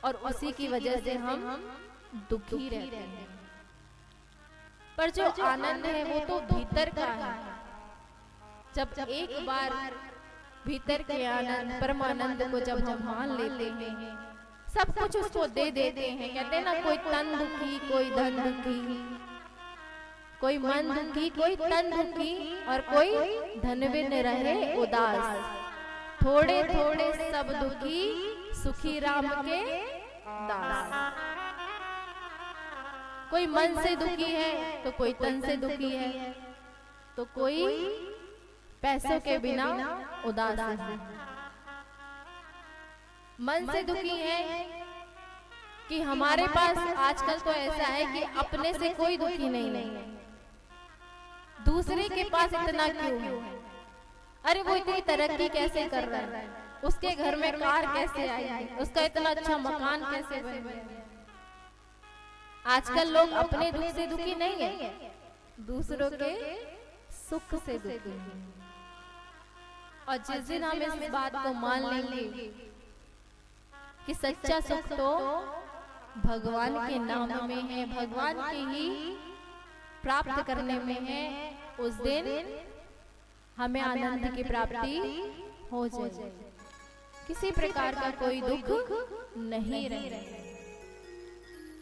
और उसी की वजह से हम दुखी रहते हैं। पर जो आनंद है वो तो भीतर का है। जब एक बार भीतर के आनंद, परम आनंद को जब हम मान लेते हैं, सब कुछ उसको दे देते हैं। कहते हैं ना, कोई तन दुखी, कोई धन दुखी, कोई मन दुखी, कोई तन दुखी और कोई धनविन रहे उदास। थोड़े थोड़े सब दुखी, सुखी राम के दास। कोई मन से दुखी है तो कोई तन से दुखी है, तो कोई पैसों के बिना उदास है। मन से दुखी है कि हमारे पास आजकल तो ऐसा है कि अपने से कोई दुखी नहीं है, दूसरे के पास इतना क्यों है? अरे वो इतनी तरक्की कैसे कर रहा है, उसके घर में कार कैसे आई है, उसका इतना अच्छा मकान कैसे बन गया। आजकल लोग अपने दुख से दुखी नहीं है, दूसरों के सुख से दुखी है। और जिस दिन हम इस बात को मान लेंगे कि सच्चा सुख तो भगवान के नाम में है, भगवान के ही प्राप्त करने में है, उस दिन हमें आनंद की प्राप्ति हो जाए, किसी प्रकार का कोई दुख नहीं रहे।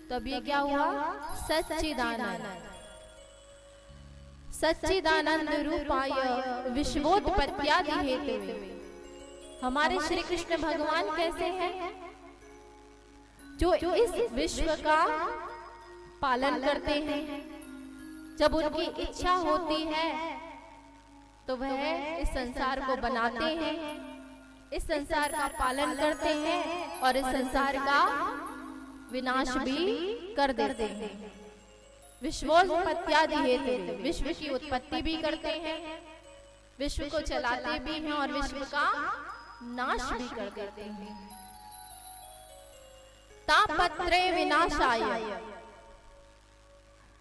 तब ये क्या हुआ? सच्चिदानंद, सच्चिदानंद रूपाय विश्वोत्पत्त्यादि हेतवे। हमारे श्री कृष्ण भगवान कैसे हैं? जो इस विश्व का पालन करते हैं। जब उनकी इच्छा होती है तो वह इस संसार को बनाते हैं, इस संसार का पालन करते हैं और इस संसार का विनाश भी कर देते हैं। विश्वोत्पत्त्यादि हेतु, विश्व की उत्पत्ति भी करते हैं, विश्व को चलाते भी हैं और विश्व का नाश भी कर देते हैं। तापत्रे विनाशाय,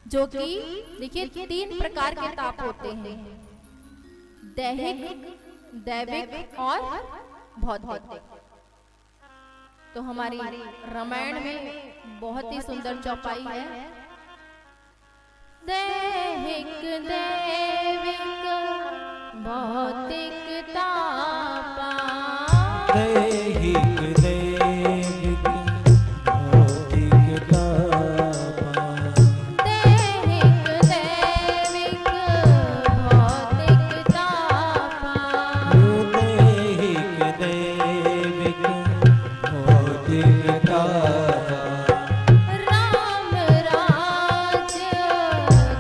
जो कि देखिए 3 प्रकार के ताप होते हैं, दैहिक, दैविक और भौतिक। तो हमारी रामायण में बहुत ही सुंदर चौपाई है, दैहिक दैविक भौतिक तापा। दैहिक दैविक भौतिक तापा, दैहिक दैविक भौतिक तापा, दैहिक दैविक भौतिक तापा। राम राज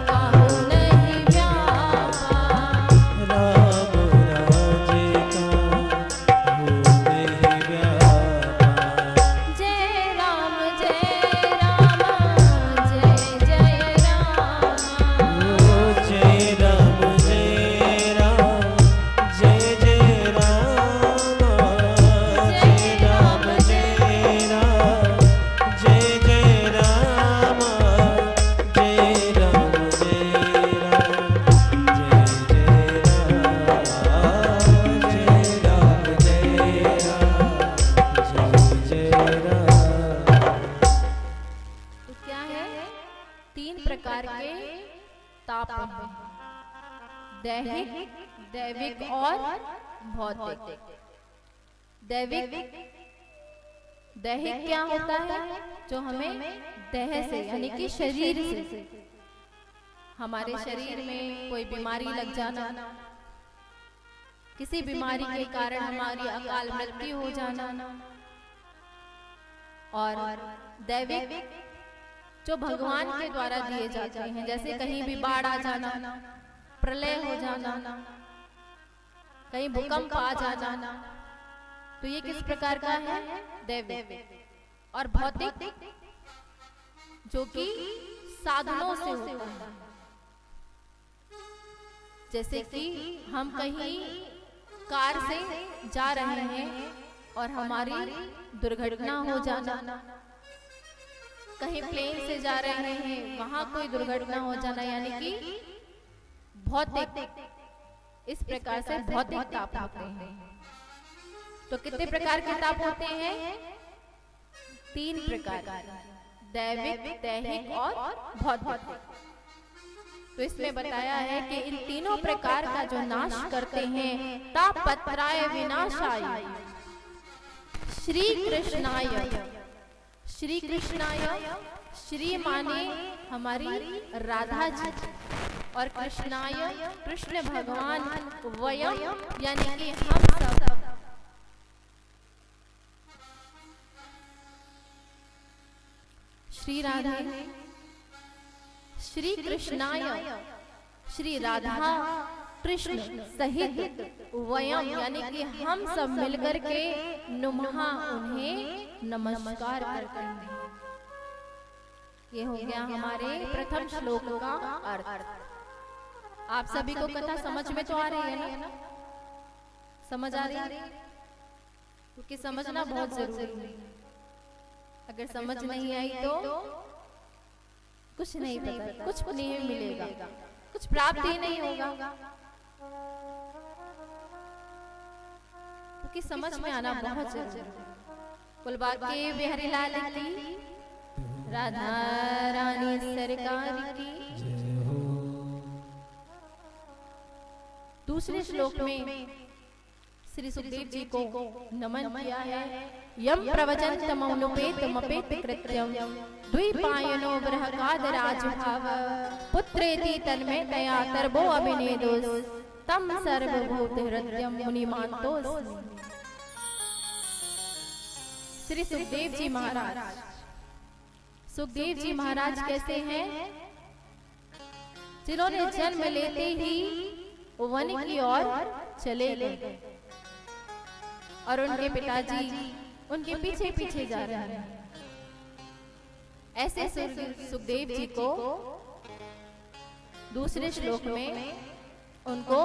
काहू नहीं व्यापा, राम राज्य का हो नहीं व्यापा। जय राम जय राम, जय जय राम। जय राम जय राम, जय जय राम। जय राम जय राम, जय जय राम। जय राम जय राम, जय जय राम। जय राम जय राम, जय जय राम। तो क्या है? 3 प्रकार के ताप हैं, दैहिक, दैविक और भौतिक। दैविक, दैहिक क्या होता है? जो हमें देह से यानी कि शरीर से, हमारे शरीर में कोई बीमारी लग जाना, किसी बीमारी के कारण हमारी अकाल मृत्यु हो जाना। और दैविक जो भगवान के द्वारा दिए जाते हैं, जैसे कहीं भी बाढ़ आ जाना, प्रलय हो जाना, कहीं भूकंप आ जाना, तो ये किस प्रकार का है? दैविक। और भौतिक जो कि साधनों से होता है, जैसे कि हम कहीं कार से जा रहे हैं और हमारी दुर्घटना हो जाना, कहीं प्लेन से जा रहे हैं वहां कोई दुर्घटना हो जाना, यानी कि भौतिक, इस प्रकार से भौतिक ताप होते हैं। तो कितने प्रकार के ताप होते हैं? 3 प्रकार, दैविक, दैहिक और भौतिक। तो इसमें बताया है कि इन तीनों प्रकार का जो नाश करते हैं, तापत्राय विनाशाय श्री कृष्णाय। श्री कृष्णाय, श्री माने हमारी राधा जी और कृष्णाय कृष्ण भगवान, वयम यानी कि हम सब। श्री राधा, श्री कृष्णाय, श्री राधा कृष्ण सहित वयम यानी कि हम सब मिलकर के नुम्हा उन्हें नमस्कार करते हैं। ये हो गया हमारे प्रथम श्लोक का अर्थ। आप सभी को कथा समझ में तो आ रही है ना? समझ आ रही है? क्योंकि समझना बहुत जरूरी है। अगर समझ नहीं आई तो कुछ नहीं पता, कुछ नहीं मिलेगा, कुछ प्राप्त ही नहीं होगा। क्योंकि समझ में आना बहुत जरूरी है। कुलबाग के बिहारी लाल की, राधा रानी सरकार की। दूसरे श्लोक में श्री सुखदेव जी को नमन किया है। यम प्रवचन तमनुपेत मपेत कृत्यम द्विपायनो बृहकादराजभाव पुत्रेति तन्मे तया तरबो अभिनेदोस तम सर्वभूत हृदयम मुनिमानतोस्मि। श्री सुखदेव जी महाराज, सुखदेव जी महाराज कैसे हैं? जिन्होंने जन्म लेते ही वन की ओर चले गए और उनके पिताजी उनके पीछे पीछे जा रहे हैं। ऐसे सुखदेव जी को दूसरे श्लोक में उनको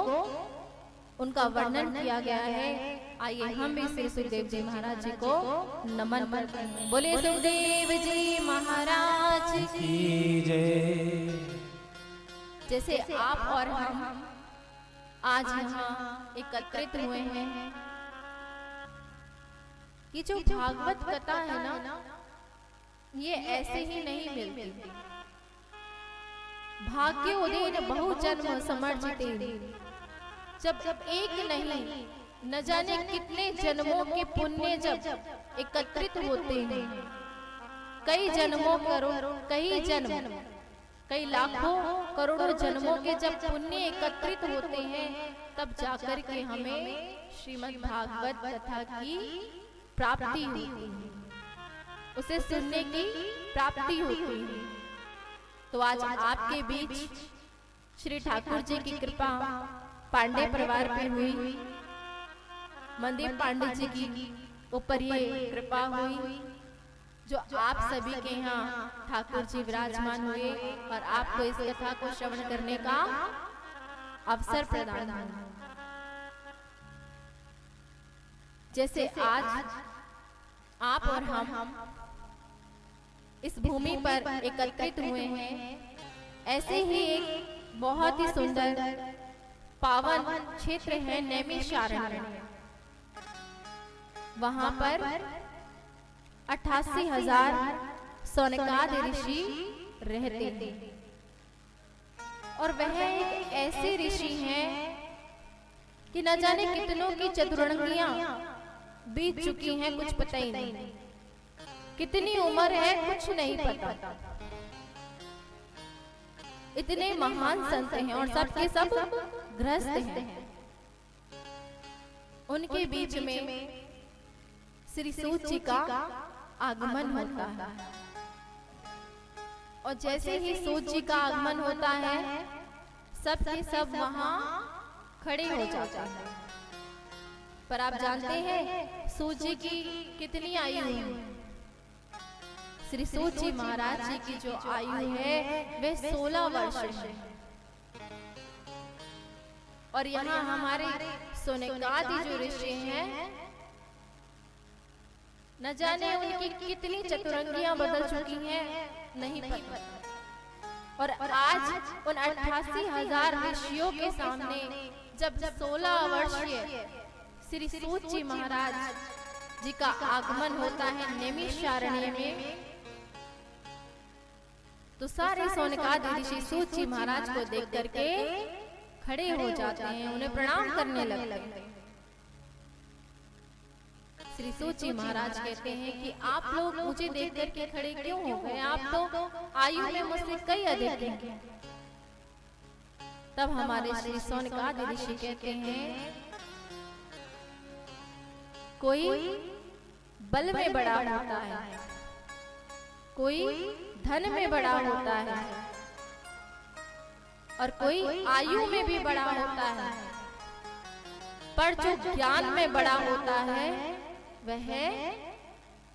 उनका वर्णन किया गया है। आइए हम भी श्री सुखदेव जी महाराज जी को नमन करते हैं। बोले सुखदेव जी महाराज की जय। जैसे आप और हम आज यहाँ एकत्रित हुए हैं, ये जो भागवत कथा है ना, ये ऐसे ही नहीं मिलती। भाग्य उदय बहु जन्म समर्जिते, जब एक नहीं न जाने कितने जन्मों के पुण्य जब एकत्रित होते हैं, कई जन्मों कई जन्म, कई लाखों करोड़ों जन्मों के जब पुण्य एकत्रित होते हैं, तब जाकर के हमें श्रीमद् भागवत कथा की प्राप्ति होती है, उसे सुनने की प्राप्ति होती है। तो आज आपके बीच श्री ठाकुर जी की कृपा पांडे परिवार पे हुई, मनदीप पांडे जी की ऊपर ये कृपा हुई, जो आप सभी के यहाँ ठाकुर जी विराजमान हुए और आपको इस कथा को श्रवण करने का अवसर प्रदान हुआ। जैसे आज आप और हम इस भूमि पर एकत्रित हुए हैं, ऐसे ही एक बहुत ही सुंदर पावन क्षेत्र है नैमिषारण्य। वहां पर 88,000 सौनकादि ऋषि रहते हैं और वह एक ऐसे ऋषि हैं कि न जाने कितनों की चतुरंगियां बीत चुकी हैं, कुछ पता ही नहीं, कितनी उम्र है कुछ नहीं पता। इतने महान संत हैं और सबके सब गृहस्थ हैं। उनके बीच में श्री सूत जी का आगमन होता है और जैसे ही सूत जी का आगमन होता है, सब के सब वहां खड़े हो जाते हैं। पर आप जानते हैं सूत जी की कितनी आयु है? श्री सूत जी महाराज जी की जो आयु है वह 16 वर्ष है। और यहाँ हमारे सोनेकादि जो ऋषि हैं, न जाने उनकी कितनी चतुरंगियां बदल चुकी हैं, नहीं पता। और आज उन 88,000 ऋषियों के सामने जब 16 वर्षीय श्री सूत जी महाराज जी का आगमन होता है नैमिषारण्य में, तो सारे सोनकादि ऋषि सूत जी महाराज को देख करके खड़े हो जाते हैं, उन्हें प्रणाम करने लगते हैं। श्री सूत जी महाराज कहते हैं कि आप लोग मुझे देख करके खड़े क्यों हो गए, आप तो आयु में मुझसे कई अधिक हैं। तब हमारे श्री सोनकादि ऋषि कहते हैं, कोई बल में बड़ा होता है, कोई धन में बड़ा होता है, और कोई आयु में भी बड़ा होता है, पर जो ज्ञान में बड़ा होता है वह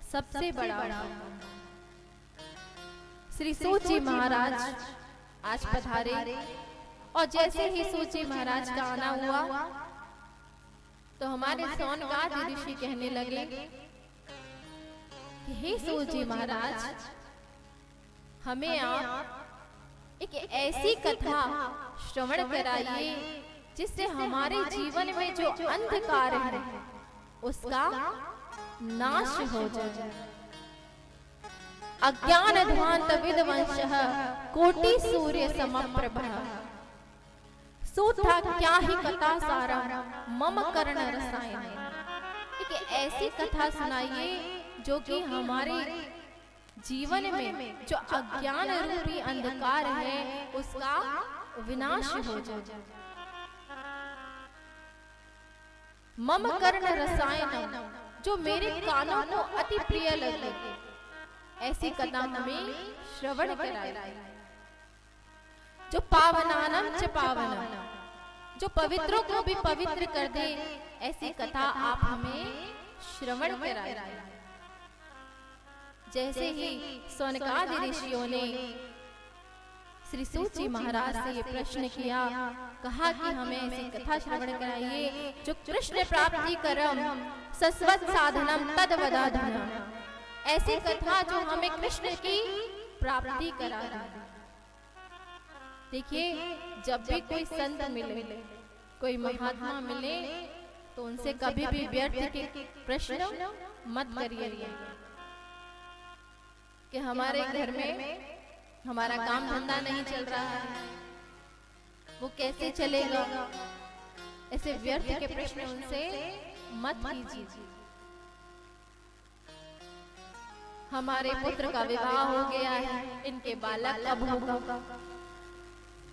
सबसे बड़ा होता है। श्री सूत जी महाराज आज पधारे, और जैसे ही सूत जी महाराज का आना हुआ तो हमारे सोनकादि ऋषि कहने लगे कि हे सूत जी महाराज, हमें आप एक ऐसी कथा श्रवण कराइए जिससे हमारे जीवन में जो अंधकार है उसका नाश हो जाए। अज्ञान ध्वांत विद्वंशः कोटि सूर्य समप्रभः, सूता क्या ही कथा सारा मम कर्ण रसायन। एक ऐसी कथा सुनाइए जो कि हमारे जीवन में जो अज्ञान रूपी अंधकार है उसका विनाश हो जाए। मम कर्ण रसायन, जो मेरे कानों को अति प्रिय लगे, ऐसी कथा हमें श्रवण कराए। जो पावनानम च पावनम, जो पवित्रों को भी पवित्र कर दे, ऐसी कथा आप हमें श्रवण कराए। जैसे ही सोनकादि ऋषियों ने श्री सूत जी महाराज से ये प्रश्न किया, कहा कि हमें ऐसी कथा श्रवण कराइए जो कृष्ण प्राप्ति करम सस्वत साधनम तद वदाधनम, ऐसी कथा जो हमें कृष्ण की प्राप्ति करा दे। देखिए, जब भी कोई संत मिले, कोई महात्मा मिले, तो उनसे कभी भी व्यर्थ के प्रश्न मत करिए कि हमारे घर में हमारा काम धंधा नहीं चल रहा है, वो कैसे चलेगा, ऐसे व्यर्थ के प्रश्न उनसे मत कीजिए। हमारे पुत्र का विवाह हो गया है, इनके बालक कब होगा,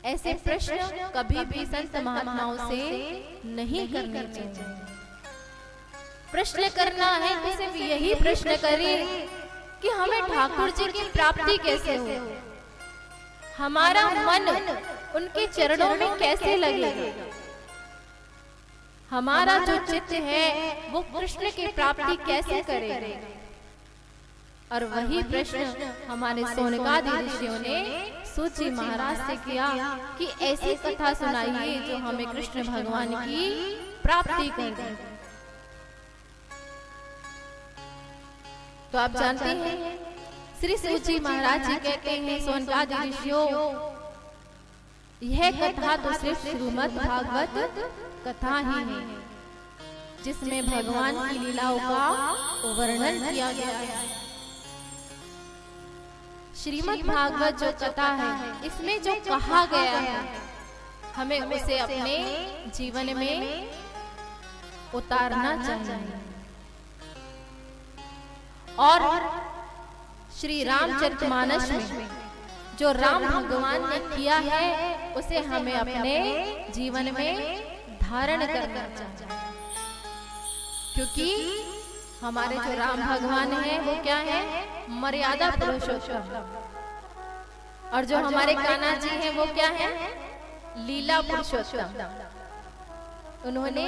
ऐसे प्रश्न कभी भी संत महात्माओं से नहीं करने चाहिए। प्रश्न करना है तो सिर्फ यही प्रश्न करें कि हमें ठाकुर जी की प्राप्ति कैसे हो, हमारा मन उनके चरणों में कैसे लगेगा, हमारा जो चित्त है वो कृष्ण की प्राप्ति कैसे करेगा। और वही प्रश्न हमारे सोनकादि ऋषियों ने सूत जी महाराज से किया कि ऐसी कथा सुनाइए जो हमें कृष्ण भगवान की प्राप्ति कर दे। तो आप जानते हैं श्री सूत जी महाराज जी कहते हैं, सोनकादि ऋषियों, यह कथा तो सिर्फ श्रीमद् भागवत कथा ही है जिसमें भगवान की लीलाओं का वर्णन किया गया है। श्रीमद् भागवत जो कथा है, इसमें जो कहा गया है हमें उसे अपने जीवन में उतारना चाहिए। और श्री रामचरितमानस में जो राम भगवान ने किया है उसे हमें अपने जीवन में धारण करना चाहिए, क्योंकि हमारे जो राम भगवान है वो क्या है, मर्यादा पुरुषोत्तम, और जो हमारे कान्हा जी हैं वो क्या है, लीला पुरुषोत्तम। उन्होंने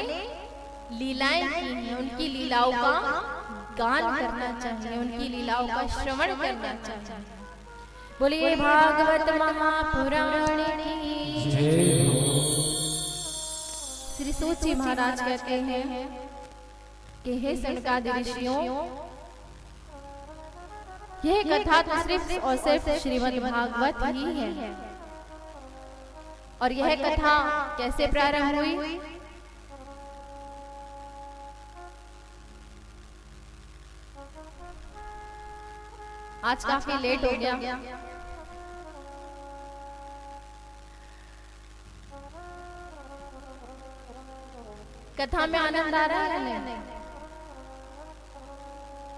लीलाएं की हैं, उनकी लीलाओं का गान करना चाहिए, उनकी लीलाओं का श्रवण करना चाहिए। बोलिए भागवत महापुराण की जय। श्री सूत जी महाराज कहते हैं कि हे सनकादि ऋषियों, यह कथा तो सिर्फ और सिर्फ श्रीमद् भागवत ही है, और यह कथा कैसे प्रारंभ हुई? आज काफी लेट हो गया। कथा में आनंद आ रहा है नहीं?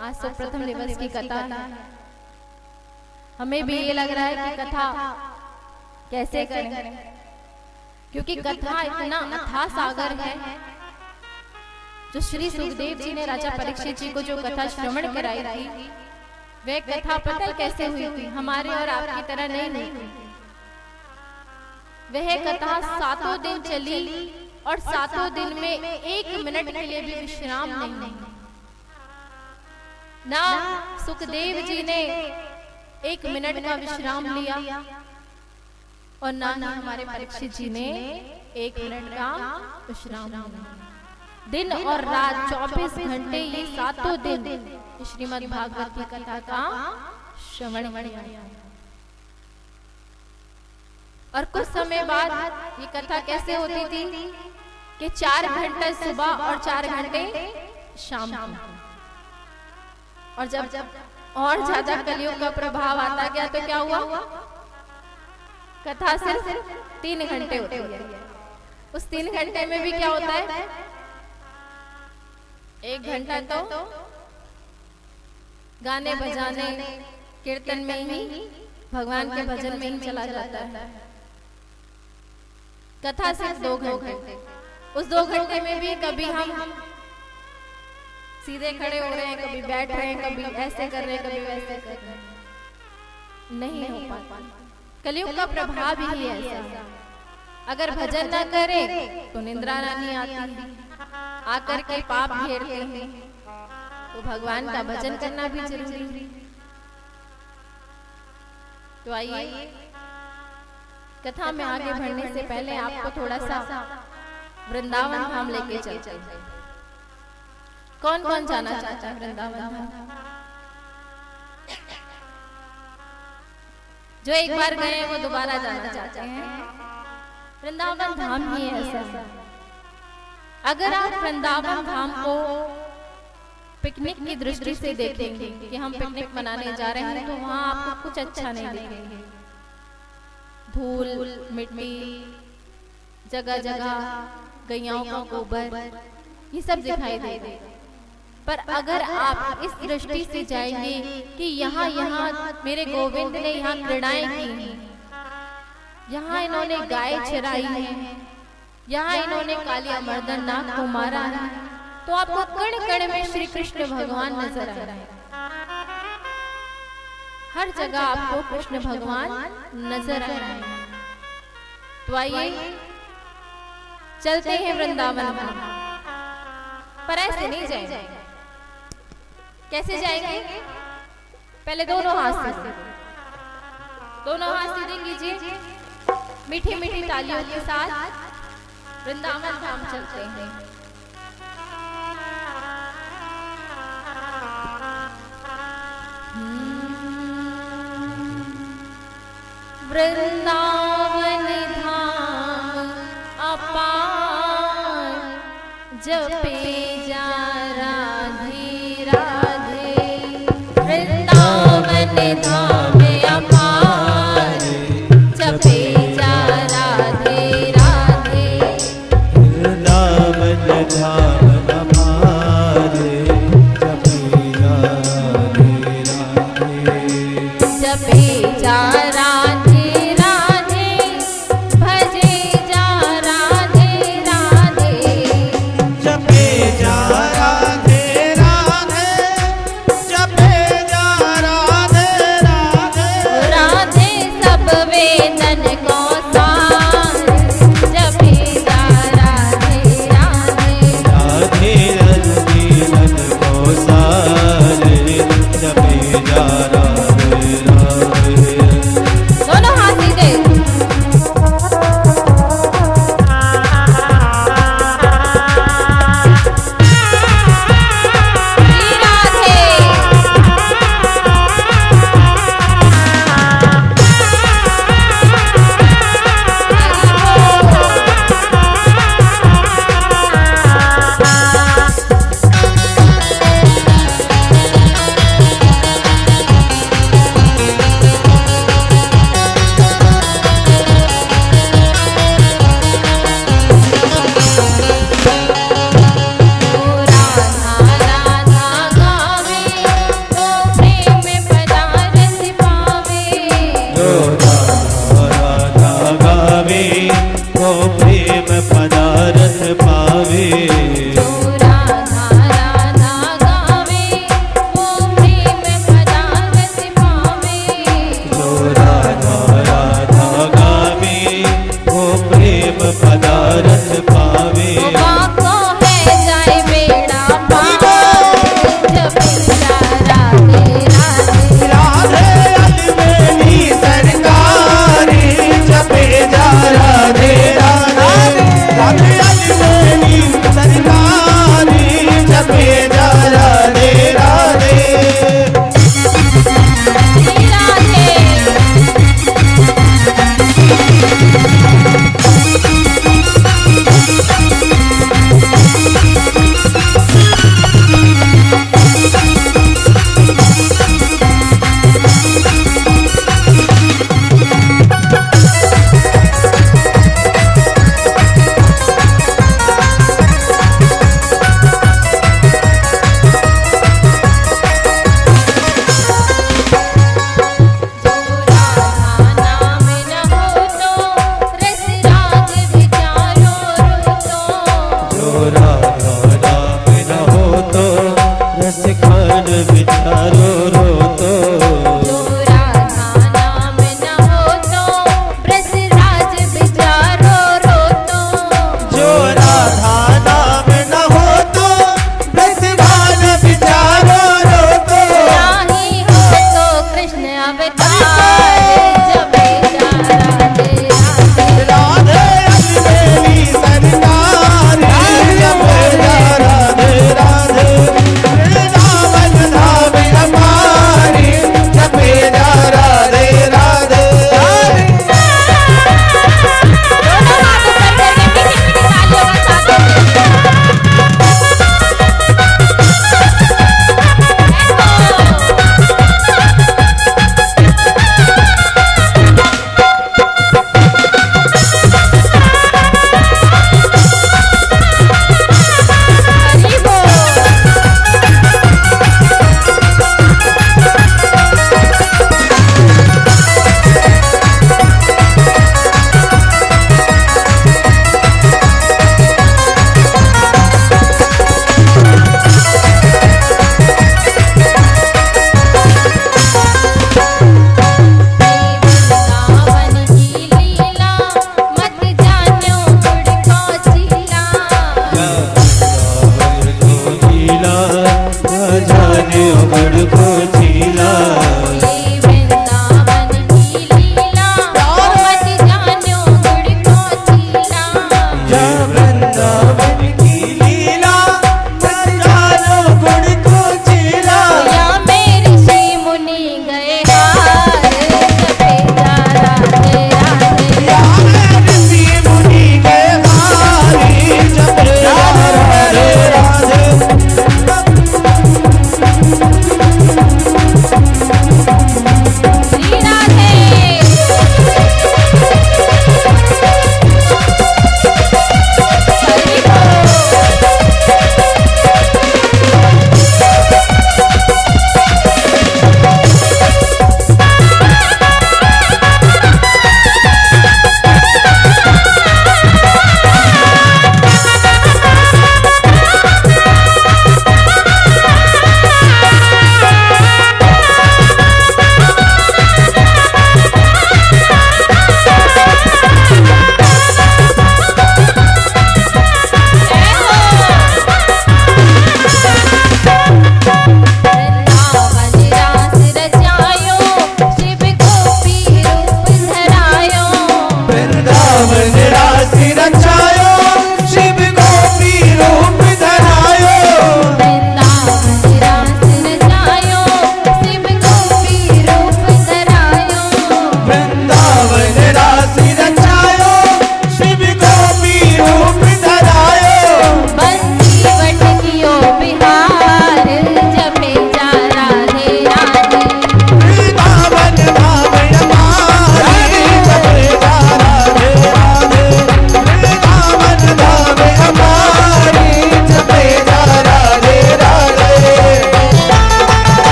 आज तो प्रथम दिवस की कथा है। हमें भी ये लग रहा है कि कथा कैसे करें, क्योंकि कथा इतना अथाह सागर है। जो श्री सुखदेव जी ने राजा परीक्षित जी को जो कथा श्रवण कराई थी, वह कथा पता है कैसे हुई थी? हमारे और आपकी तरह नहीं हुई। वह कथा 7 दिन चली और 7 दिन में 1 मिनट के लिए भी विश्राम नहीं। ना सुखदेव जी ने 1 मिनट का विश्राम लिया और ना ही हमारे परीक्षित जी ने 1 मिनट का विश्राम लिया। दिन और रात 24 घंटे ये 7 दिन श्रीमद् भागवत की कथा का श्रवण किया। और कुछ समय बाद ये कथा कैसे होती थी कि 4 घंटे सुबह और 4 घंटे शाम को। और जब और ज्यादा कलयुग का प्रभाव आता गया तो क्या हुआ? कथा सिर्फ 3 घंटे होती है। उस 3 घंटे में भी क्या होता है? 1 घंटा तो गाने बजाने कीर्तन में ही, भगवान के भजन में ही चला जाता है। कथा सिर्फ 2 घंटे। उस 2 घंटे में भी कभी हम सीधे खड़े हो रहे हैं, कभी बैठ रहे हैं, कभी ऐसे कर रहे हैं, कभी वैसे कर रहे हैं, नहीं हो पाता। कलयुग का प्रभाव ही ऐसा है। अगर भजन न करे तो निंद्रा नहीं आती, आकर के पाप घेरते हैं। तो भगवान का भजन करना भी जरूरी है। तो आइए कथा में आगे बढ़ने से पहले आपको थोड़ा सा वृंदावन धाम लेके चलते हैं। कौन कौन जाना चाहता है वृंदावन धाम? जो एक बार गए हैं वो दोबारा जाना चाहते हैं। वृंदावन धाम ही ऐसा। अगर आप वृंदावन धाम को पिकनिक की दृष्टि से देखेंगे कि हम पिकनिक मनाने जा रहे हैं, तो वहाँ आपको कुछ अच्छा नहीं दिखेंगे। धूल मिट्टी, जगह जगह गैयाओं का गोबर, ये सब दिखाई देगा। पर अगर आप इस दृष्टि से जाएंगे कि यहाँ मेरे गोविंद ने यहाँ क्रीड़ाएं की, यहाँ इन्होंने गाय चराई है, यहाँ इन्होंने कालिया मर्दन नाग को मारा है, तो आपको कण कण में श्री कृष्ण भगवान नजर आ रहे हैं। हर जगह आपको कृष्ण भगवान नजर आ रहे हैं। तो आइए चलते हैं वृंदावन धाम। पर ऐसे नहीं जाएंगे। कैसे जाएंगे? पहले दोनों हाथ सीधे कीजिए। मीठी मीठी तालियों के साथ वृंदावन धाम चलते हैं। वृंदावन धाम अपार, जपे जा राधे राधे। वृंदावन धाम अपार, जपे जा राधे राधे। वृंदावन धाम अपार, जपे जा राधे राधे। जपे जा विचारो रो तो जो राधा नाम न हो तो ब्रजराज विचारो रो तो जो राधा नाम न हो तो ब्रजराज विचारो रो तो नाही हो तो कृष्ण अवतार जपे जा राधे राधे राधे मेरी सरकार जप जा राधे राधे वृंदावन धाम हमारी जप जा राधे राधे दोनों हाथ ऊपर करके मीठी मीठी तालियों का साथ हरि बोल। वृंदावन की लीला मत जानो गुड़ को चीला जाने उगड़ को चीला ये वृंदावन की लीला मत जानो गुड़ को चीला या वृंदावन की लीला मत जानो गुड़ को चीला या मेरे ऋषि मुनि गए हार जपे जा राधे राधे या ऋषि मुनि के हारी जप जा राधे राधे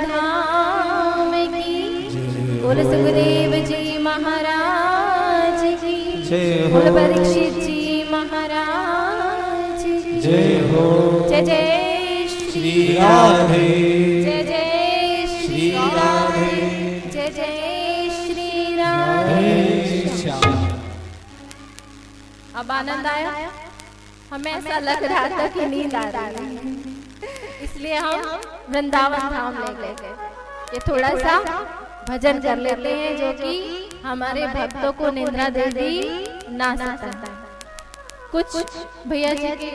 धाम की, बोल सुखदेव जी महाराज की, बोल परीक्षित जी महाराज की जय हो। जय जय श्री राधे जय जय श्री राधे जय जय श्री राधे। अब आनंद आया? हमें ऐसा लग रहा था कि नींद आ रही है, इसलिए हम वृंदावन धाम ले गए। ये थोड़ा सा भजन कर लेते हैं जो कि हमारे भक्तों को निद्रा देवी ना सकता है। कुछ भैया जी के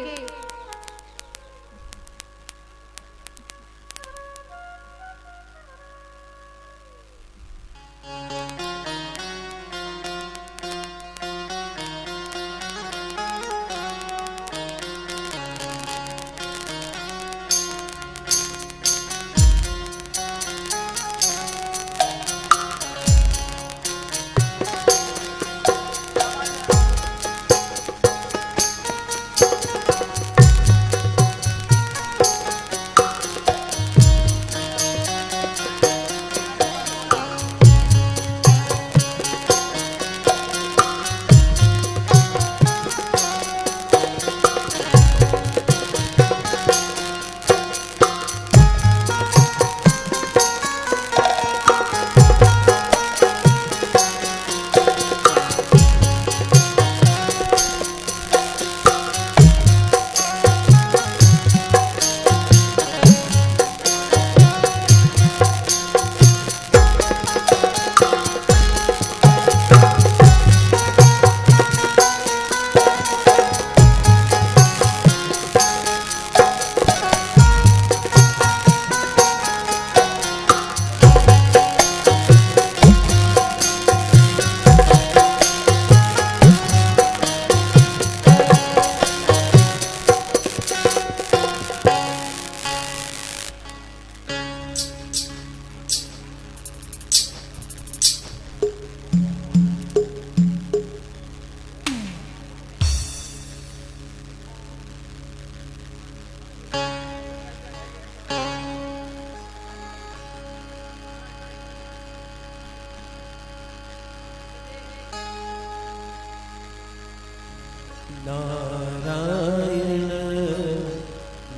नारायण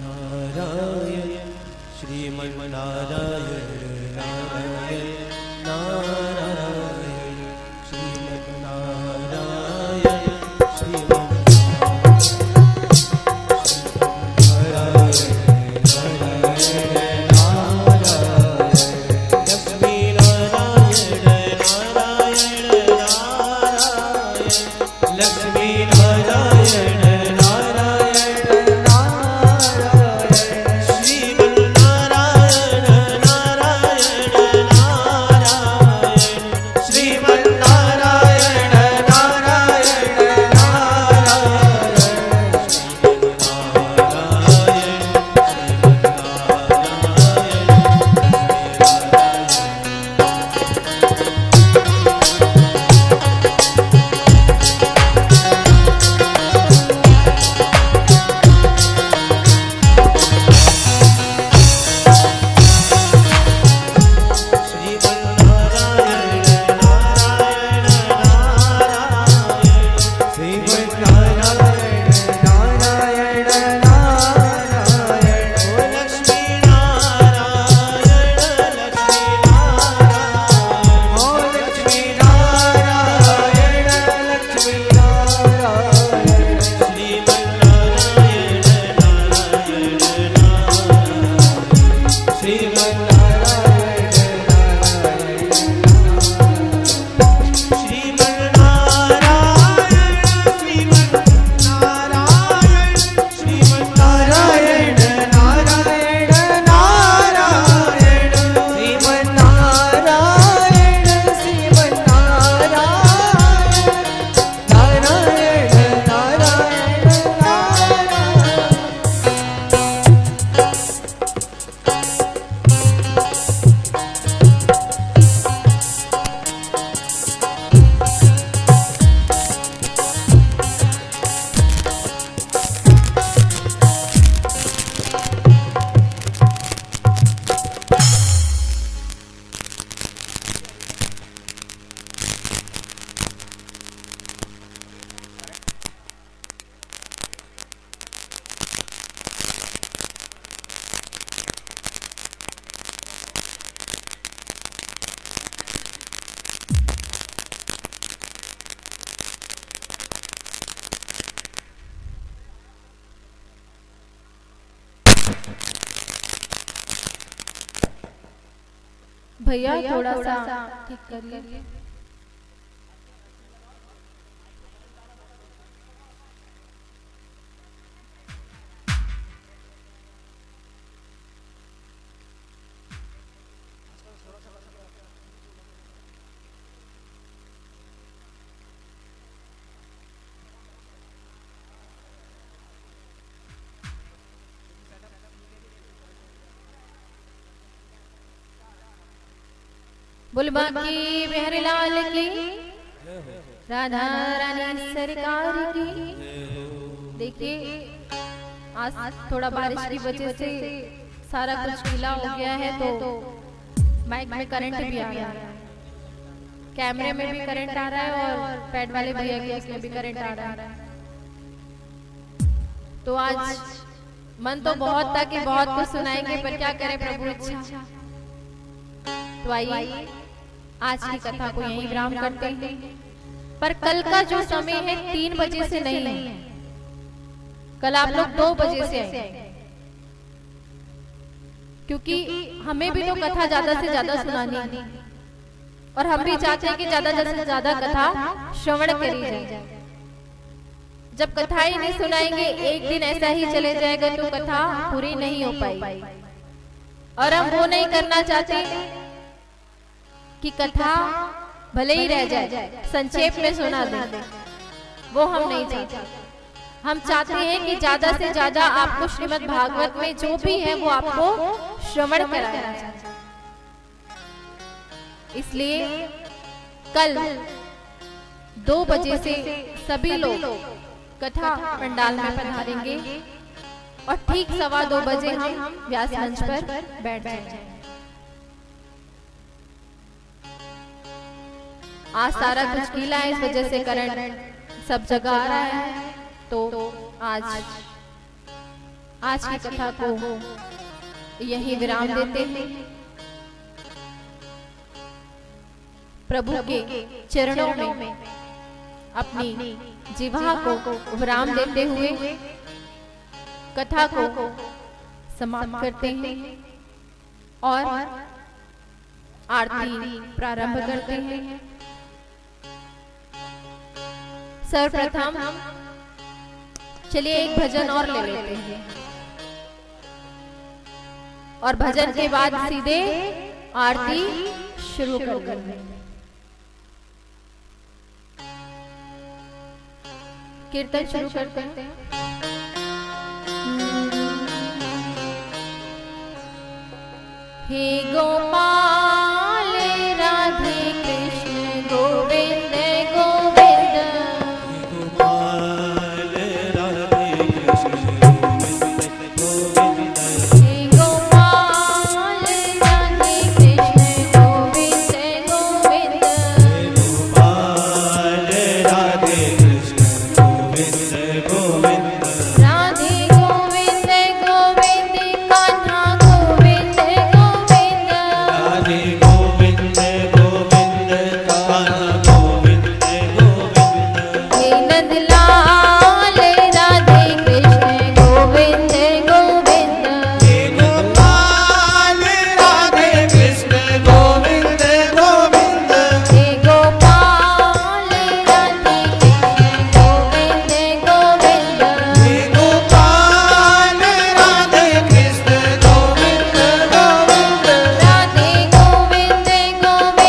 नारायण श्रीमन्नारायण नारायण नारायण श्रीमन्नारायण लक्ष्मी नारायण नारायण नारायण श्रीमन्नारायण नारायण भैया थोड़ा सा ठीक करिए। बुलबा की बिहारी लाल की, राधा रानी सरकार की। देखिए आज थोड़ा बारिश की वजह से सारा कुछ गीला हो गया है, तो माइक में करंट भी आ रहा है, कैमरे में भी करंट आ रहा है और पैड वाले भैया के उसमें भी करंट आ रहा है। तो आज मन तो बहुत था कि बहुत कुछ सुनाएंगे, पर क्या करें प्रभु इच्छा। तो आइए आज की कथा को यहीं विराम करते हैं, पर कल का जो समय है 3 बजे से नहीं है, कल आप लोग 2 बजे से आए, क्योंकि हमें भी तो कथा ज्यादा से ज्यादा सुनानी है और हम भी चाहते हैं कि ज्यादा से ज्यादा कथा श्रवण करी जाए। जब कथा ही नहीं सुनाएंगे, एक दिन ऐसा ही चले जाएगा तो कथा पूरी नहीं हो पाई। और हम वो नहीं करना चाहते कि कथा भले ही रह जाए, संक्षेप में सुना दें, वो हम नहीं चाहते। हम चाहते हैं कि ज्यादा से ज्यादा आपको श्रीमद् भागवत में जो भी है वो आपको श्रवण कराया जाए। इसलिए कल 2 बजे से सभी लोग कथा पंडाल में पधारेंगे और ठीक 2:15 बजे हम व्यास मंच पर बैठ जाएंगे। आज सारा कुछ गीला है, इस वजह से करंट सब जगह आ रहा है, तो आज की कथा को यही विराम देते हैं। प्रभु के चरणों में अपनी जिह्वा को विराम देते हुए कथा को समाप्त करते हैं और आरती प्रारंभ करते हैं। सर्वप्रथम चलिए एक भजन और ले लेते हैं और भजन के बाद सीधे आरती शुरू कर देंगे। कीर्तन शुरू करते हैं। हे गोपाल राधे कृष्ण गोविंद गोविंद, गोपाल राधे कृष्ण गोविंद गोविंद, हे गोपाल राधे कृष्ण गोविंद गोविंद, गोपाल राधे कृष्ण गोविंद गोविंद, राधे गोविंद गोविंद कान्हा गोविंद गोविंद, राधे गोविंद गोविंद कान्हा गोविंद गोविंद, हे नंदलाल राधे कृष्ण गोविंद गोविंद, हे गोपाल राधे कृष्ण गोविंद गोविंद, हे गोपाल राधे कृष्ण गोविंद गोविंद, हे गोपाल राधे कृष्ण गोविंद गोविंद, राधे गोविंद गोविंद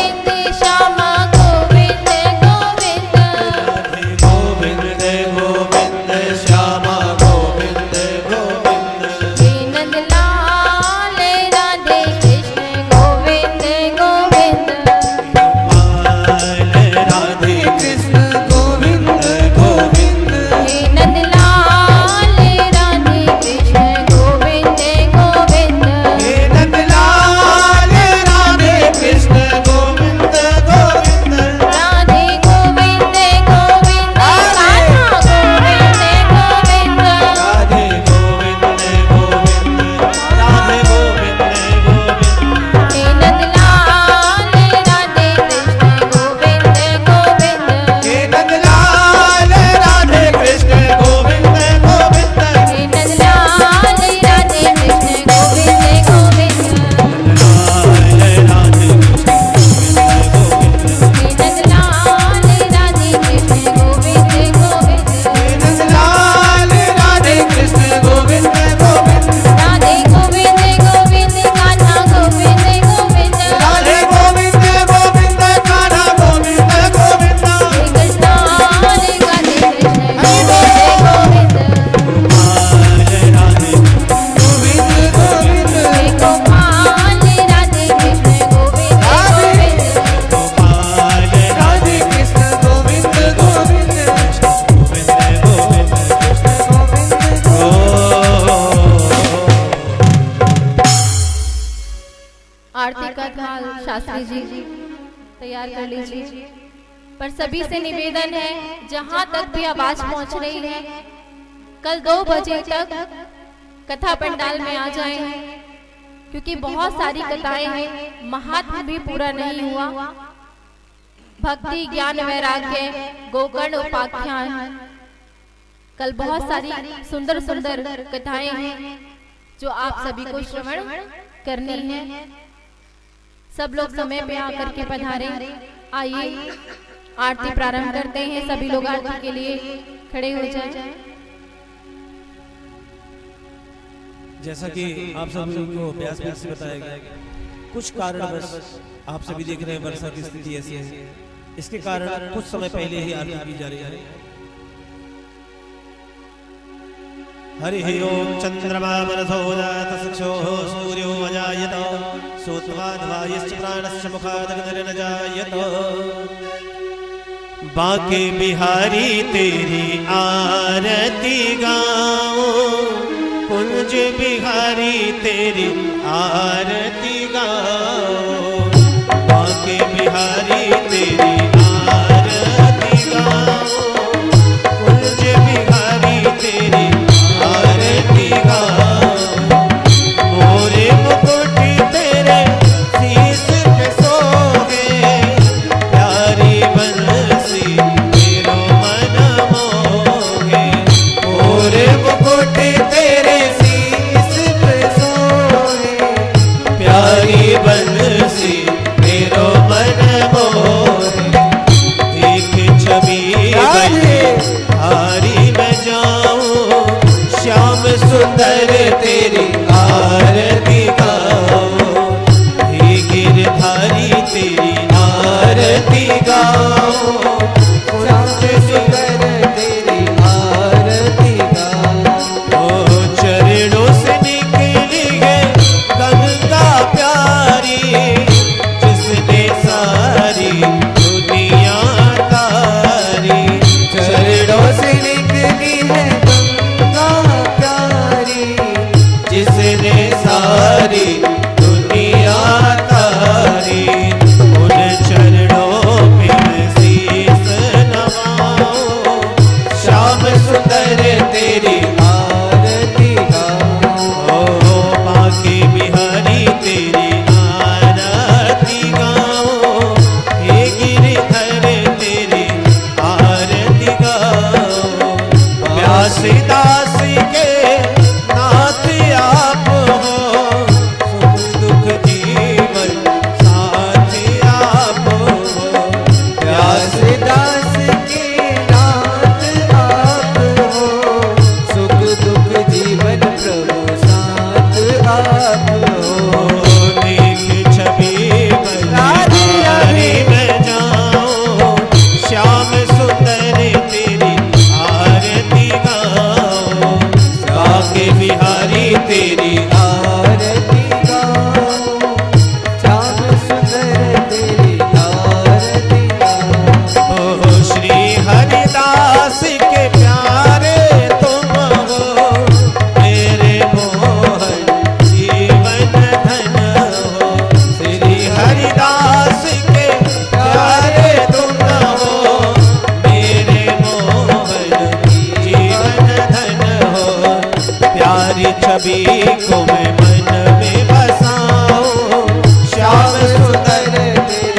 फिलहाल शास्त्री जी तैयार कर लीजिए। पर सभी से निवेदन है, जहां तक भी आवाज पहुंच रही है, कल 2 बजे तक कथा पंडाल में आ जाएं, क्योंकि बहुत सारी कथाएं हैं, महात्म भी पूरा नहीं हुआ। भक्ति, ज्ञान, वैराग्य, गोकर्ण उपाख्यान, कल बहुत सारी सुंदर सुंदर कथाएं हैं जो आप सभी को श्रवण करनी है। सब लोग समय पे आकर के पधारें। आइए आरती प्रारंभ करते हैं। सभी लोग आरती के लिए खड़े हो जाएं। जैसा कि आप सभी को अभ्यास में से बताया गया, कुछ कारणवश आप सभी देख रहे हैं वर्षा की स्थिति ऐसी है, इसके कारण कुछ समय पहले ही आरती की जा रही है। हरि ओम चंद्रमा मनसो जात चक्षो सूर्यो अजायत सोत्वाद्वायश्च प्राणस्य मुखादग्निर्न जायत। बांके बिहारी तेरी आरती गाओ, कुंज बिहारी तेरी आरती गाओ। बांके बिहारी तेरी आरती गाओ, कुंज बिहारी तेरी आरती गाओ। मोरे मुकुट तेरे शीश पे सोहे, प्यारी बंसी तेरो मन मोहे। मोरे मुकुट तेरे शीश पे सोहे, प्यारी बंसी तेरो मन मोहे। एक छवि बने हारी में जाऊं, श्याम सुंदर तेरी आरती गाओ। हे गिरधारी तेरी आरती गाओ, श्याम सुंदर तेरी आरती गाओ। ओ चरणों से निकली है गंगा प्यारी, जिसने सारी दुनिया तारी। चरणों से निकली है गंगा प्यारी, जिसने सारी दुनिया तारी। उन चरणों पे मैं शीस नवाऊं, श्याम सुंदर तेरी आरती गाओ। बांके बिहारी तेरी आरती गाओ, हे गिरधर तेरी आरती गाओ। व्यासदास के नाथ आप हो, सुख दुख जीवन साथ आप हो। व्यासदास के नाथ आप हो, सुख दुख जीवन प्रभु साथ आप हो। देख छवि बनी में जाऊं, श्याम सुंदर तेरी आरती गाओ। बांके बिहारी तेरी आरती गाओ, श्याम सुंदर तेरी आरती गाओ। ओ श्री हरिदास के प्यारे तुम हो, मेरे मोहन जीवन धन हो। श्री हरिदास के प्यारे तुम हो, मेरे मोहन जीवन धन हो। प्यारी छवि को मैं मन में बसाऊं, श्याम सुंदर तेरी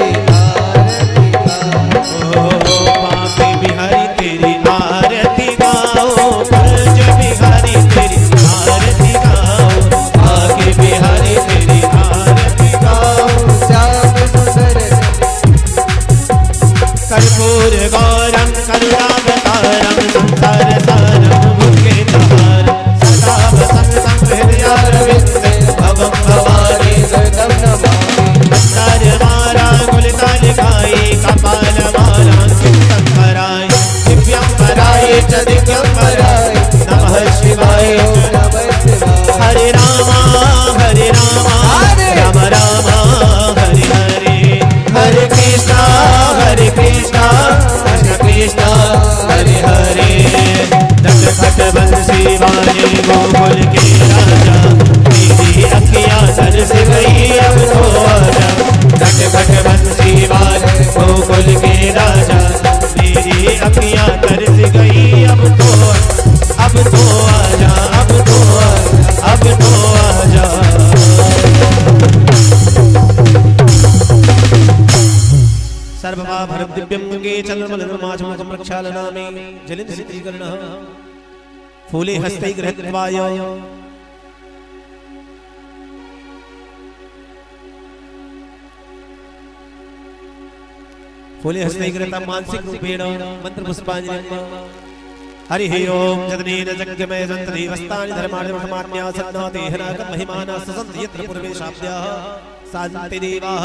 भरत दिव्यं गंगे चंद्रमलमाचमकं प्रक्षालनामि जलिं स्थिरीकरणः फूले हस्ते गृहीत्वाय फूले हस्ते गृहीतं मानसिक रूपेण मंत्र पुष्पांजलिं हरि ओम जगनेन जगमय जंतदेवस्तानि धर्माणि ब्रह्माण्यासन्नाते हनागत महिमाना ससन्ति यत्र पूर्वे शाब्द्याः सान्ति देवाः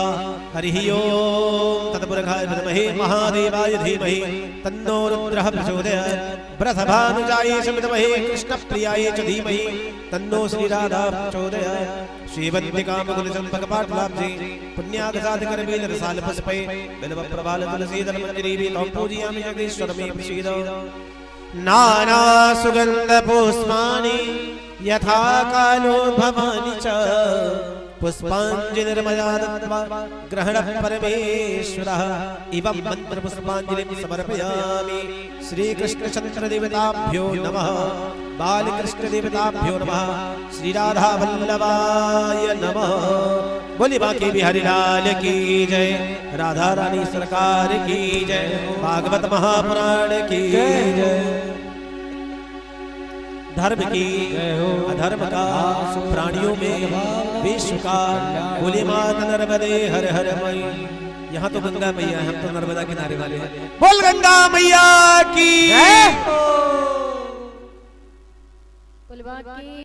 हरि ओम तत्पुरुषाय विद्महे महादेवाय धीमहि तन्नो रुद्रः प्रचोदयात् वृषभानुजाय विद्महे कृष्णप्रियाय च धीमहि तन्नो श्रीराधा प्रचोदयात् श्रीवन्दिकामकुलचम्पकपाटलाब्जे पुण्यागसाधिकरवेलरसालपुष्पै बिल्वप्रभालतुलसीदलमञ्जरीः तं पूजयामि जगदीश्वर मे प्रसीद नाना सुगंध पुष्पाणि यथा कालो भवानि च पुष्पांजलिर्मया दत्त्वा ग्रहण परमेश्वरः इवं मंत्र पुष्पांजलिं समर्पयामि श्री कृष्ण चंद्र देवताभ्यो नमः बालकृष्ण देवताभ्यो नमः श्री राधा वल्लभाय नमः बोली बाकी बिहारी लाल की जय राधा रानी सरकार की जय भागवत महापुराण की जय धर्म की अधर्म का प्राणियों में विश्व का बोले माता नर्मदे हर हर मई। यहाँ तो गंगा मैया हम तो नर्मदा किनारे वाले हैं। बोल गंगा मैया की।